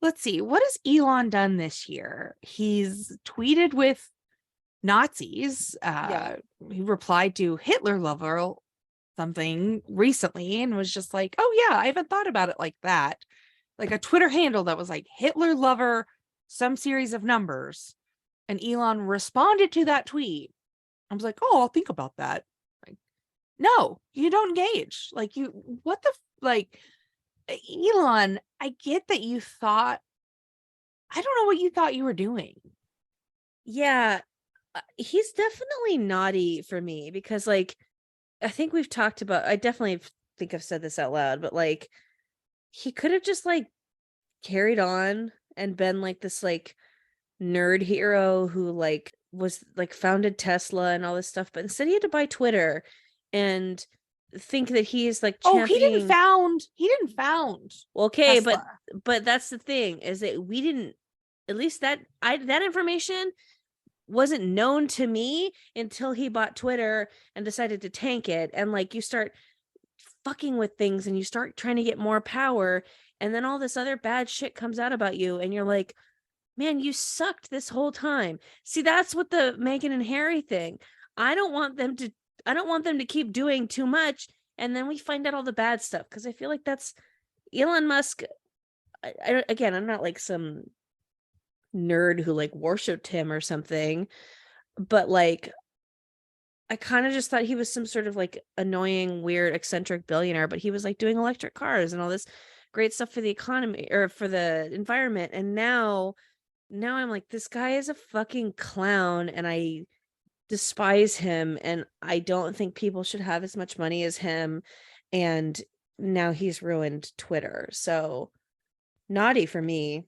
Let's see. What has Elon done this year? He's tweeted with Nazis. He replied to Hitler lover something recently and was just like, oh yeah, I haven't thought about it like that. Like a Twitter handle that was like Hitler lover, some series of numbers. And Elon responded to that tweet. I was like, oh, I'll think about that. Like, no, you don't engage. Like Elon, I get that you thought, I don't know what you thought you were doing. Yeah, he's definitely naughty for me, because like, I think we've talked about, I definitely think I've said this out loud, but like, he could have just like carried on and been like this like nerd hero who like was like founded Tesla and all this stuff, but instead he had to buy Twitter and think that he's like championing... he didn't found okay Tesla. but that's the thing, is that we didn't, at least that information wasn't known to me until he bought Twitter and decided to tank it. And like, you start fucking with things and you start trying to get more power, and then all this other bad shit comes out about you, and you're like, man, you sucked this whole time. See, that's what the Meghan and Harry thing. I don't want them to keep doing too much, and then we find out all the bad stuff, because I feel like that's Elon Musk. Again, I'm not like some nerd who like worshipped him or something, but like, I kind of just thought he was some sort of like annoying, weird, eccentric billionaire, but he was like doing electric cars and all this great stuff for the economy or for the environment. And now I'm like, this guy is a fucking clown, and I despise him, and I don't think people should have as much money as him. And now he's ruined Twitter. So naughty for me.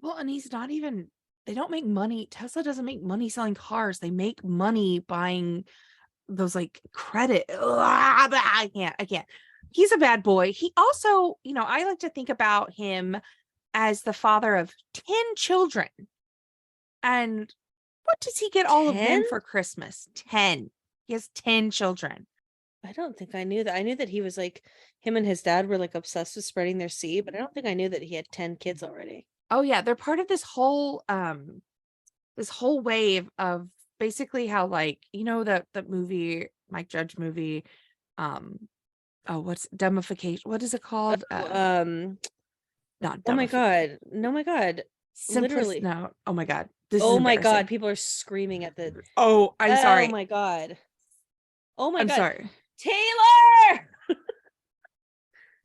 Well, and he's not even, they don't make money. Tesla doesn't make money selling cars. They make money buying those like credit. Ugh, I can't. He's a bad boy. He also, I like to think about him as the father of 10 children. And what does he get all of them 10? for Christmas? 10. He has 10 children. I don't think I knew that. I knew that he was like, him and his dad were like obsessed with spreading their seed, but I don't think I knew that he had 10 kids already. Oh yeah, they're part of this whole wave of basically how, like, that movie, Mike Judge movie, what's Demification? What is it called? Not Oh my Demification. God. No, my God. Literally. No. Oh my God. This is Oh my embarrassing. God. People are screaming at the. Oh, I'm sorry. Oh my God. Oh my I'm God. sorry. Taylor.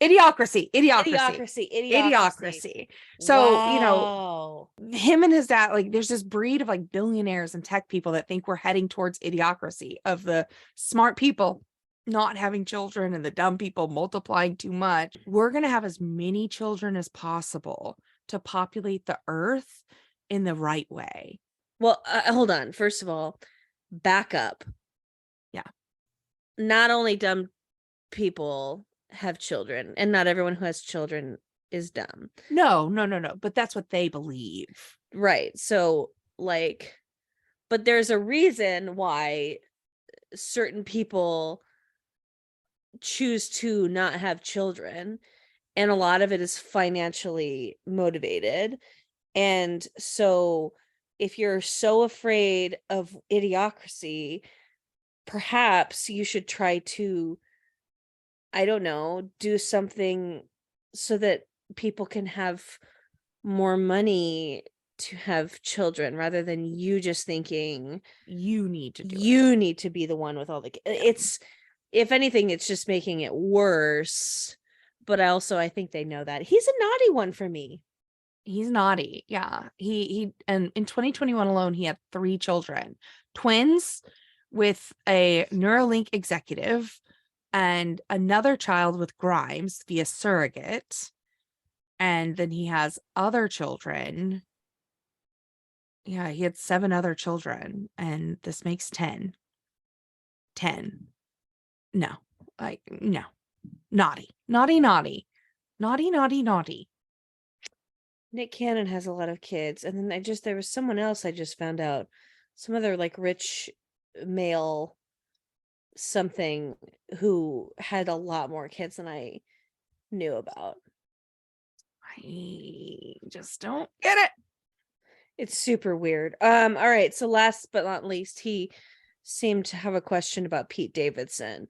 Idiocracy. So, Wow. him and his dad, like, there's this breed of like billionaires and tech people that think we're heading towards idiocracy, of the smart people not having children and the dumb people multiplying too much. We're going to have as many children as possible to populate the earth in the right way. Well, hold on. First of all, back up. Yeah. Not only dumb people have children, and not everyone who has children is dumb. No. But that's what they believe. Right. So, like, but there's a reason why certain people choose to not have children, and a lot of it is financially motivated. And so if you're so afraid of idiocracy, perhaps you should try to, I don't know, do something so that people can have more money to have children, rather than you just thinking You need to do it. you need to be the one with all the it's, if anything, it's just making it worse. But I think they know that. He's a naughty one for me. He's naughty. Yeah. He and in 2021 alone, he had 3 children, twins with a Neuralink executive, and another child with Grimes via surrogate. And then he has other children. Yeah, he had 7 other children, and this makes 10. 10. No. Like, no. Naughty. Nick Cannon has a lot of kids, and then there was someone else I just found out, some other like rich male something who had a lot more kids than I knew about. I just don't get it. It's super weird. All right, so last but not least, he seemed to have a question about Pete Davidson.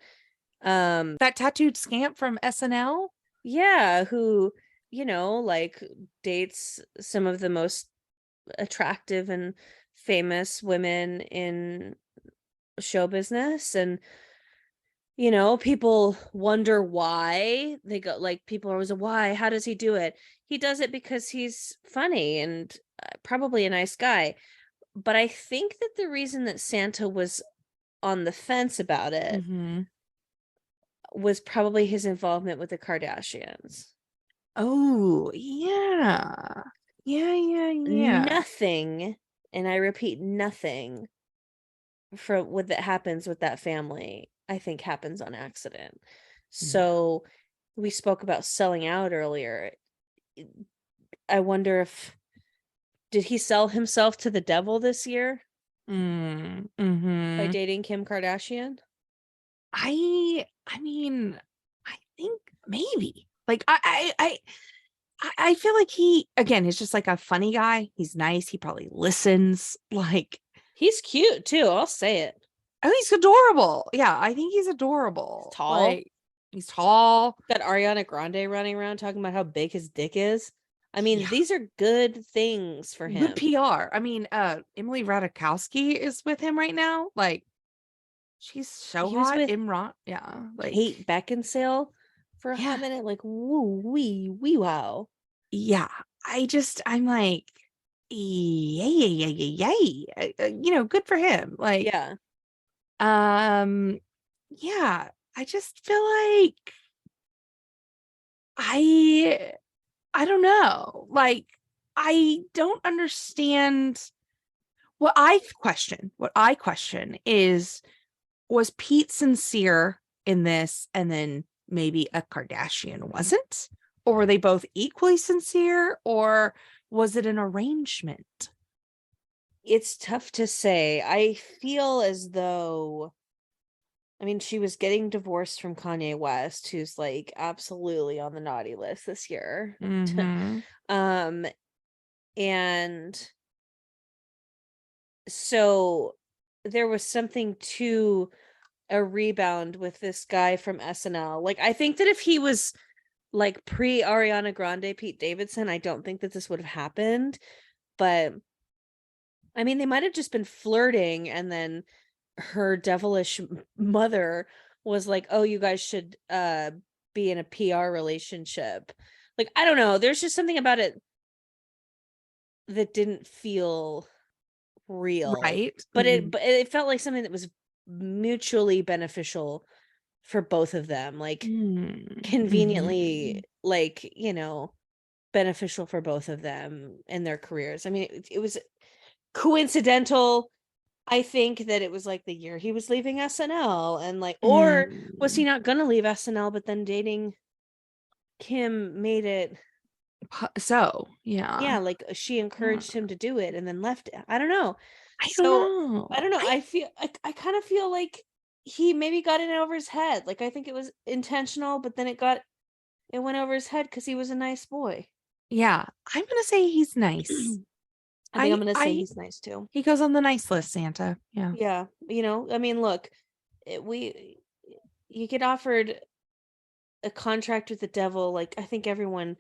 That tattooed scamp from SNL? Yeah, who, like, dates some of the most attractive and famous women in show business. And people wonder why. They go, like, people are always, why, how does he do it? He does it because he's funny and probably a nice guy. But I think that the reason that Santa was on the fence about it was probably his involvement with the Kardashians. Oh, yeah. Yeah. Nothing, and I repeat, nothing from what that happens with that family, I think, happens on accident. So we spoke about selling out earlier. I wonder if, did he sell himself to the devil this year? by Mm-hmm. dating Kim Kardashian? I mean, I think maybe. Like I feel like he again is just like a funny guy. He's nice. He probably listens. Like, He's cute too. I'll say it. oh, he's adorable. Yeah, I think he's adorable. Tall. Like, he's tall. Got Ariana Grande running around talking about how big his dick is. I mean, Yeah. these are good things for him. Good PR. I mean, Emily Ratajkowski is with him right now. Like, she's so He was hot. with Imran. Yeah. Like, Kate Beckinsale for a yeah. hot minute. Like, woo wee wow. Yeah. I'm like, yay. Good for him. Like, Yeah. yeah, I just feel like I I don't know. Like, I don't understand what I question is, was Pete sincere in this and then maybe a Kardashian wasn't? Or were they both equally sincere? Or was it an arrangement? It's tough to say. I feel as though, I mean, she was getting divorced from Kanye West, who's like absolutely on the naughty list this year. Mm-hmm. Um, and so there was something to a rebound with this guy from SNL. Like, I think that if he was like pre Ariana Grande, Pete Davidson, I don't think that this would have happened. But I mean, they might have just been flirting, and then her devilish mother was like, "Oh, you guys should be in a PR relationship." Like, I don't know. There's just something about it that didn't feel real. Right. But Mm-hmm. it felt like something that was mutually beneficial for both of them. Like, conveniently, like, beneficial for both of them in their careers. I mean, it was coincidental. I think that it was like the year he was leaving SNL, and like, or was he not gonna leave SNL, but then dating Kim made it. So, Yeah, yeah. like she encouraged him to do it and then left it. I don't know. I don't So know. I don't know. I kind of feel like he maybe got it over his head. Like, I think it was intentional, but then it went over his head because he was a nice boy. Yeah, I'm gonna say he's nice. I think I'm gonna say I he's nice too. He goes on the nice list, Santa. Yeah. Yeah, I mean, look, you get offered a contract with the devil. Like, I think everyone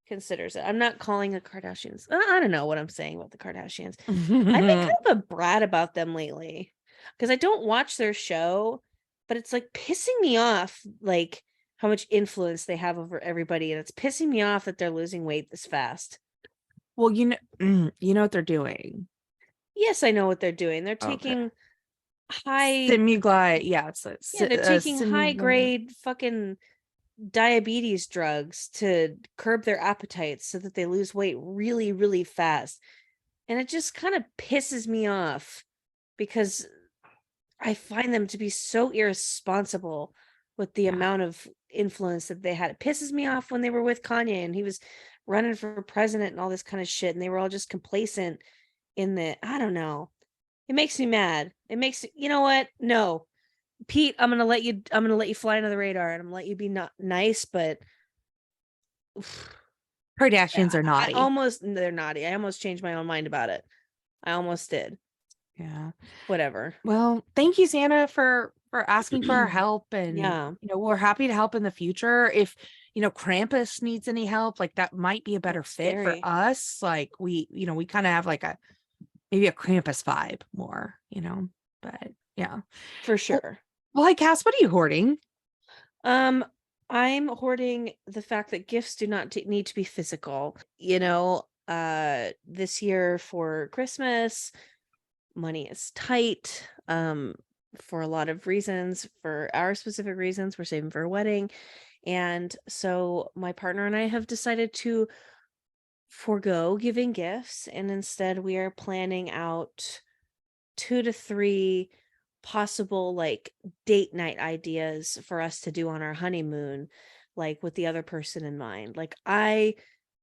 considers it. I'm not calling the Kardashians. I don't know what I'm saying about the Kardashians. I've been kind of a brat about them lately because I don't watch their show, but it's like pissing me off, like how much influence they have over everybody, and it's pissing me off that they're losing weight this fast. Well, you know what they're doing. Yes, I know what they're doing. They're Okay. taking high Simiglide. Yeah, they're taking high Simiglide. grade fucking diabetes drugs to curb their appetites so that they lose weight really, really fast. And it just kind of pisses me off because I find them to be so irresponsible with the Yeah. amount of influence that they had. It pisses me off when they were with Kanye and he was running for president and all this kind of shit, and they were all just complacent in the, I don't know. It makes me mad. It makes, you know what? No. Pete, I'm gonna let you fly under the radar, and I'm gonna let you be not nice, but Kardashians are naughty. they're naughty. I almost changed my own mind about it. I almost did. Yeah. Whatever. Well, thank you, Santa, for asking for our help. And Yeah. we're happy to help in the future. If Krampus needs any help, like that might be a better fit Scary. for us. Like we kind of have like maybe a Krampus vibe more, but yeah. For sure. Well, hi Cass, what are you hoarding? I'm hoarding the fact that gifts do not need to be physical. This year for Christmas, money is tight. For a lot of reasons, for our specific reasons, we're saving for a wedding. And so my partner and I have decided to forego giving gifts, and instead we are planning out 2 to 3 possible like date night ideas for us to do on our honeymoon, like with the other person in mind. Like, I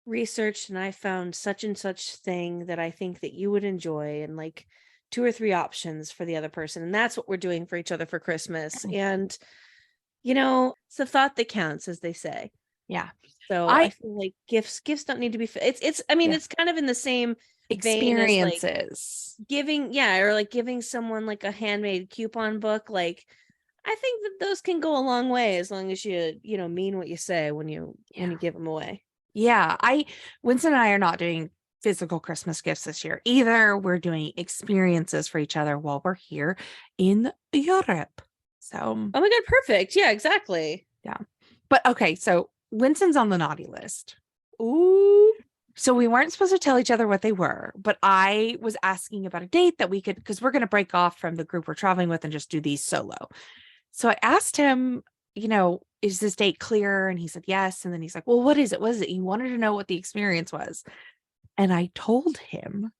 researched and I found such and such thing that I think that you would enjoy, and like 2 or 3 options for the other person. And that's what we're doing for each other for Christmas. And it's the thought that counts, as they say. Yeah. So I I feel like gifts don't need to be it's I mean, Yeah. it's kind of in the same vein as like experiences. giving, or like giving someone like a handmade coupon book. Like, I think that those can go a long way as long as you mean what you say when you Yeah. give them away. Yeah. Winston and I are not doing physical Christmas gifts this year either. We're doing experiences for each other while we're here in Europe. So, Oh my God, perfect. Yeah, exactly. yeah. But okay, so Winston's on the naughty list. Ooh. So we weren't supposed to tell each other what they were, but I was asking about a date that we could, because we're going to break off from the group we're traveling with and just do these solo. So I asked him, is this date clear? And he said yes. And then he's like, well, what is it? What is it? He wanted to know what the experience was. And I told him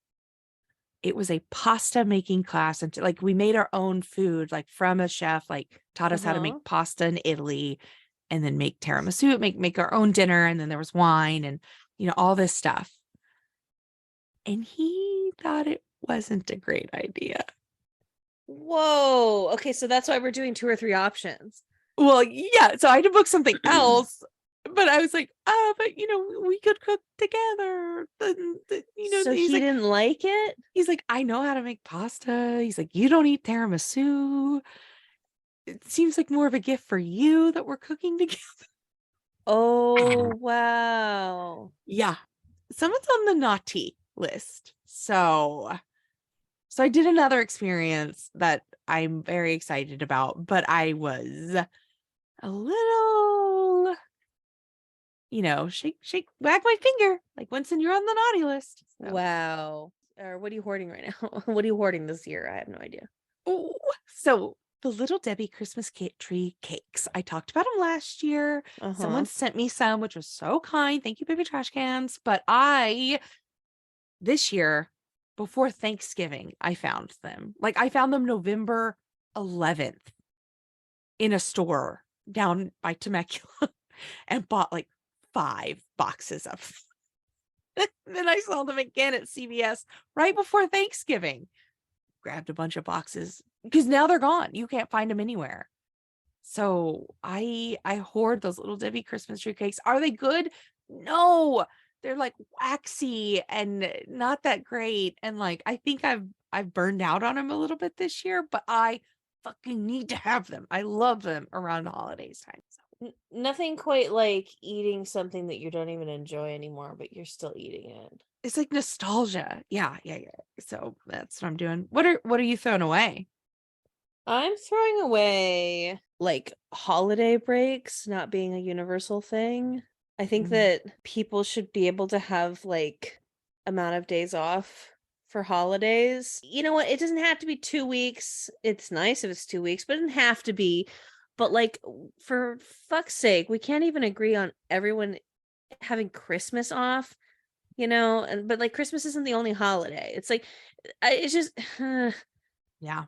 it was a pasta making class. And like we made our own food, like from a chef, like taught us how to make pasta in Italy and then make tiramisu, make our own dinner. And then there was wine and, all this stuff. And he thought it wasn't a great idea. Whoa. Okay, so that's why we're doing 2 or 3 options. Well, yeah. So I had to book something else. But I was like, but we could cook together. So he's he like, didn't like it? he's like, I know how to make pasta. He's like, you don't eat tiramisu. It seems like more of a gift for you that we're cooking together. Oh, wow. Yeah. Someone's on the naughty list. So I did another experience that I'm very excited about, but I was a little, shake, wag my finger. Like, Winston, you're on the naughty list. So. Wow. Or what are you hoarding right now? What are you hoarding this year? I have no idea. Oh, so the Little Debbie Christmas tree cakes. I talked about them last year. Someone sent me some, which was so kind. Thank you, baby trash cans. But this year, before Thanksgiving, I found them. Like, I found them November 11th in a store down by Temecula and bought like 5 boxes of them. Then I saw them again at CVS right before Thanksgiving. Grabbed a bunch of boxes because now they're gone. You can't find them anywhere. So I hoard those Little Debbie Christmas tree cakes. Are they good? No, they're like waxy and not that great. And like, I think I've burned out on them a little bit this year, but I fucking need to have them. I love them around the holidays time. So. Nothing quite like eating something that you don't even enjoy anymore, but you're still eating it. It's like nostalgia. Yeah. So that's what I'm doing. What are you throwing away? I'm throwing away like holiday breaks not being a universal thing. I think that people should be able to have like amount of days off for holidays. You know what? It doesn't have to be 2 weeks. It's nice if it's 2 weeks, but it doesn't have to be. But like, for fuck's sake, we can't even agree on everyone having Christmas off, but like Christmas isn't the only holiday. It's like, it's just, Yeah.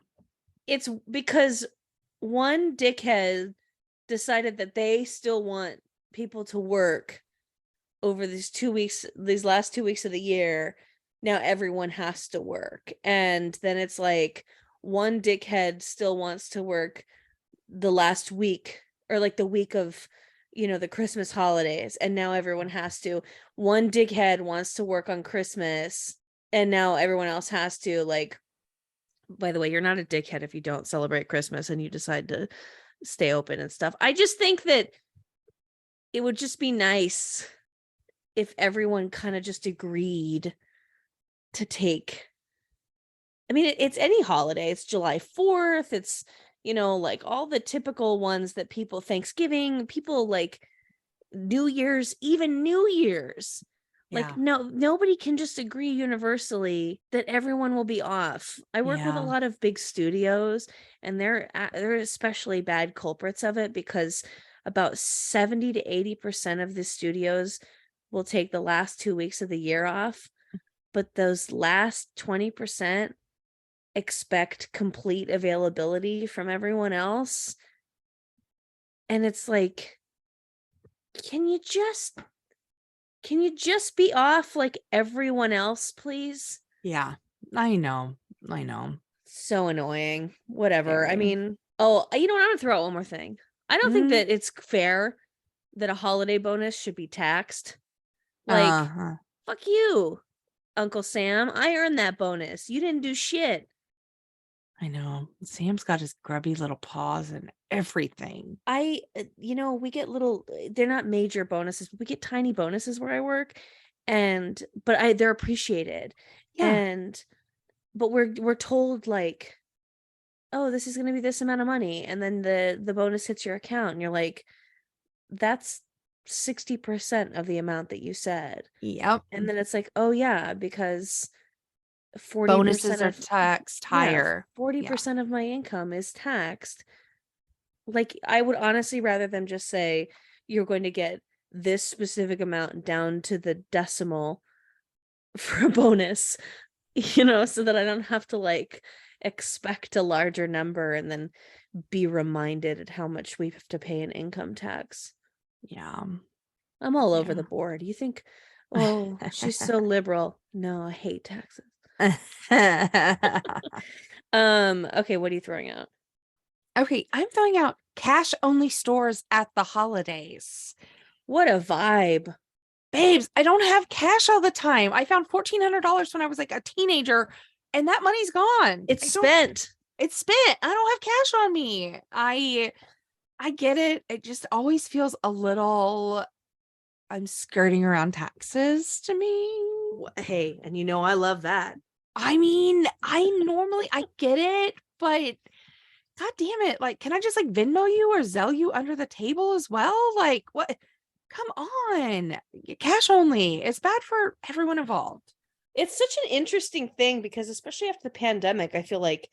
it's because one dickhead decided that they still want people to work over these last 2 weeks of the year. Now everyone has to work. And then it's like one dickhead still wants to work the last week or like the week of the Christmas holidays, and now everyone has to. One dickhead wants to work on Christmas and now everyone else has to. Like, by the way, you're not a dickhead if you don't celebrate Christmas and you decide to stay open and stuff. I just think that it would just be nice if everyone kind of just agreed to take, I mean, it's any holiday. It's July 4th. It's, like all the typical ones that people, Thanksgiving, people like New Year's, even New Year's. Yeah. Like, no, nobody can just agree universally that everyone will be off. I work with a lot of big studios, and they're especially bad culprits of it because about 70 to 80% of the studios will take the last 2 weeks of the year off. But those last 20% expect complete availability from everyone else. And it's like, can you just can you just be off like everyone else, please? Yeah, I know. So annoying. Whatever. I Very. mean, oh, you know what? I'm gonna throw out one more thing. I don't think Mm, that it's fair that a holiday bonus should be taxed. Like, uh-huh. fuck you, Uncle Sam. I earned that bonus. You didn't do shit. I know. Sam's got his grubby little paws and everything. We get they're not major bonuses, but we get tiny bonuses where I work. But they're appreciated. Yeah. But we're told like, oh, this is going to be this amount of money. And then the bonus hits your account and you're like, that's 60% of the amount that you said. Yep. And then it's like, oh yeah, because 40% Bonuses are of taxed higher. 40% of my income is taxed. Like, I would honestly rather them just say you're going to get this specific amount down to the decimal for a bonus, so that I don't have to like expect a larger number and then be reminded at how much we have to pay in income tax. Yeah. I'm all over Yeah. the board. You think, oh, she's so liberal. No, I hate taxes. Okay, what are you throwing out? Okay, I'm throwing out cash only stores at the holidays. What a vibe. Babes, I don't have cash all the time. I found $1,400 when I was like a teenager, and that money's gone. It's spent. It's spent. I don't have cash on me. I get it. It just always feels a little, I'm skirting around taxes to me. Hey, and I love that. I mean, I get it, but God damn it. Like, can I just like Venmo you or Zelle you under the table as well? Like, what? Come on. Cash only. It's bad for everyone involved. It's such an interesting thing because especially after the pandemic, I feel like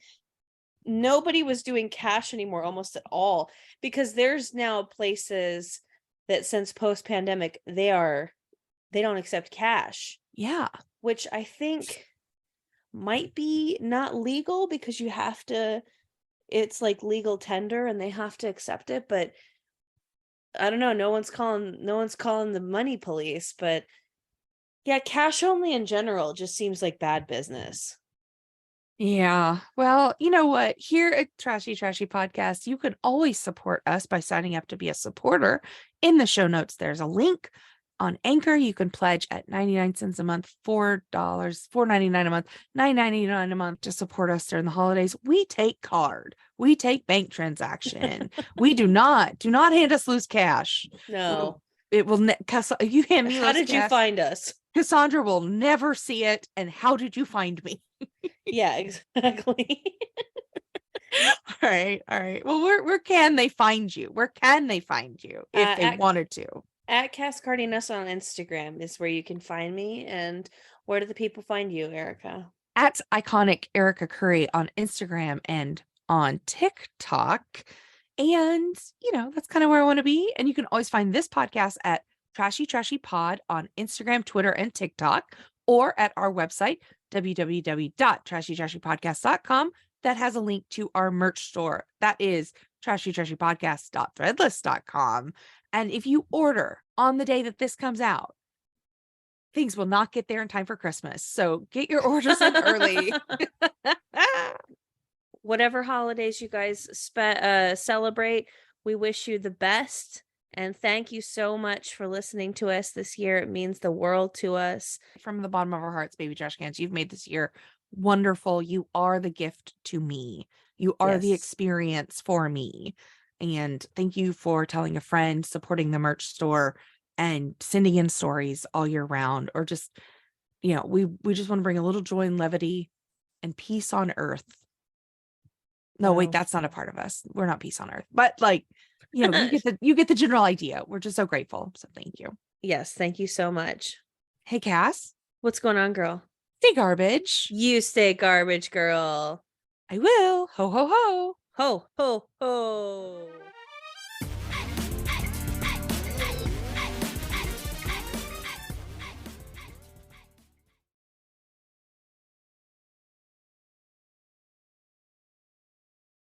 nobody was doing cash anymore almost at all, because there's now places that since post-pandemic they don't accept cash. Yeah. Which I think might be not legal because it's like legal tender and they have to accept it, but I don't know, no one's calling the money police, but yeah, cash only in general just seems like bad business. Yeah. Well, you know what? Here at Trashy Podcast, you can always support us by signing up to be a supporter. In the show notes, there's a link. On Anchor, you can pledge at 99 cents a month, $4.99 a month, $9.99 a month to support us during the holidays. We take card. We take bank transaction. We do not hand us loose cash. No. It will you hand me How did cash, you find us? Cassandra will never see it. And how did you find me? Yeah, exactly. All right. Well, where can they find you? Where can they find you if they wanted to? At Cardenes on Instagram is where you can find me. And where do the people find you, Erika? At Iconic Erika Curry on Instagram and on TikTok. And, that's kind of where I want to be. And you can always find this podcast at Trashy Pod on Instagram, Twitter, and TikTok, or at our website, www.trashypodcast.com. That has a link to our merch store. That is trashypodcast.threadless.com. And if you order on the day that this comes out, things will not get there in time for Christmas. So get your orders in early. Whatever holidays you guys celebrate, we wish you the best. And thank you so much for listening to us this year. It means the world to us. From the bottom of our hearts, baby trash cans, you've made this year wonderful. You are the gift to me. You are the experience for me. And thank you for telling a friend, supporting the merch store, and sending in stories all year round. Or just, we just want to bring a little joy and levity and peace on earth. No, wait, that's not a part of us. We're not peace on earth. But you get the general idea. We're just so grateful. So thank you. Yes, thank you so much. Hey, Cass. What's going on, girl? Stay garbage. You stay garbage, girl. I will. Ho, ho, ho. Ho, ho, ho.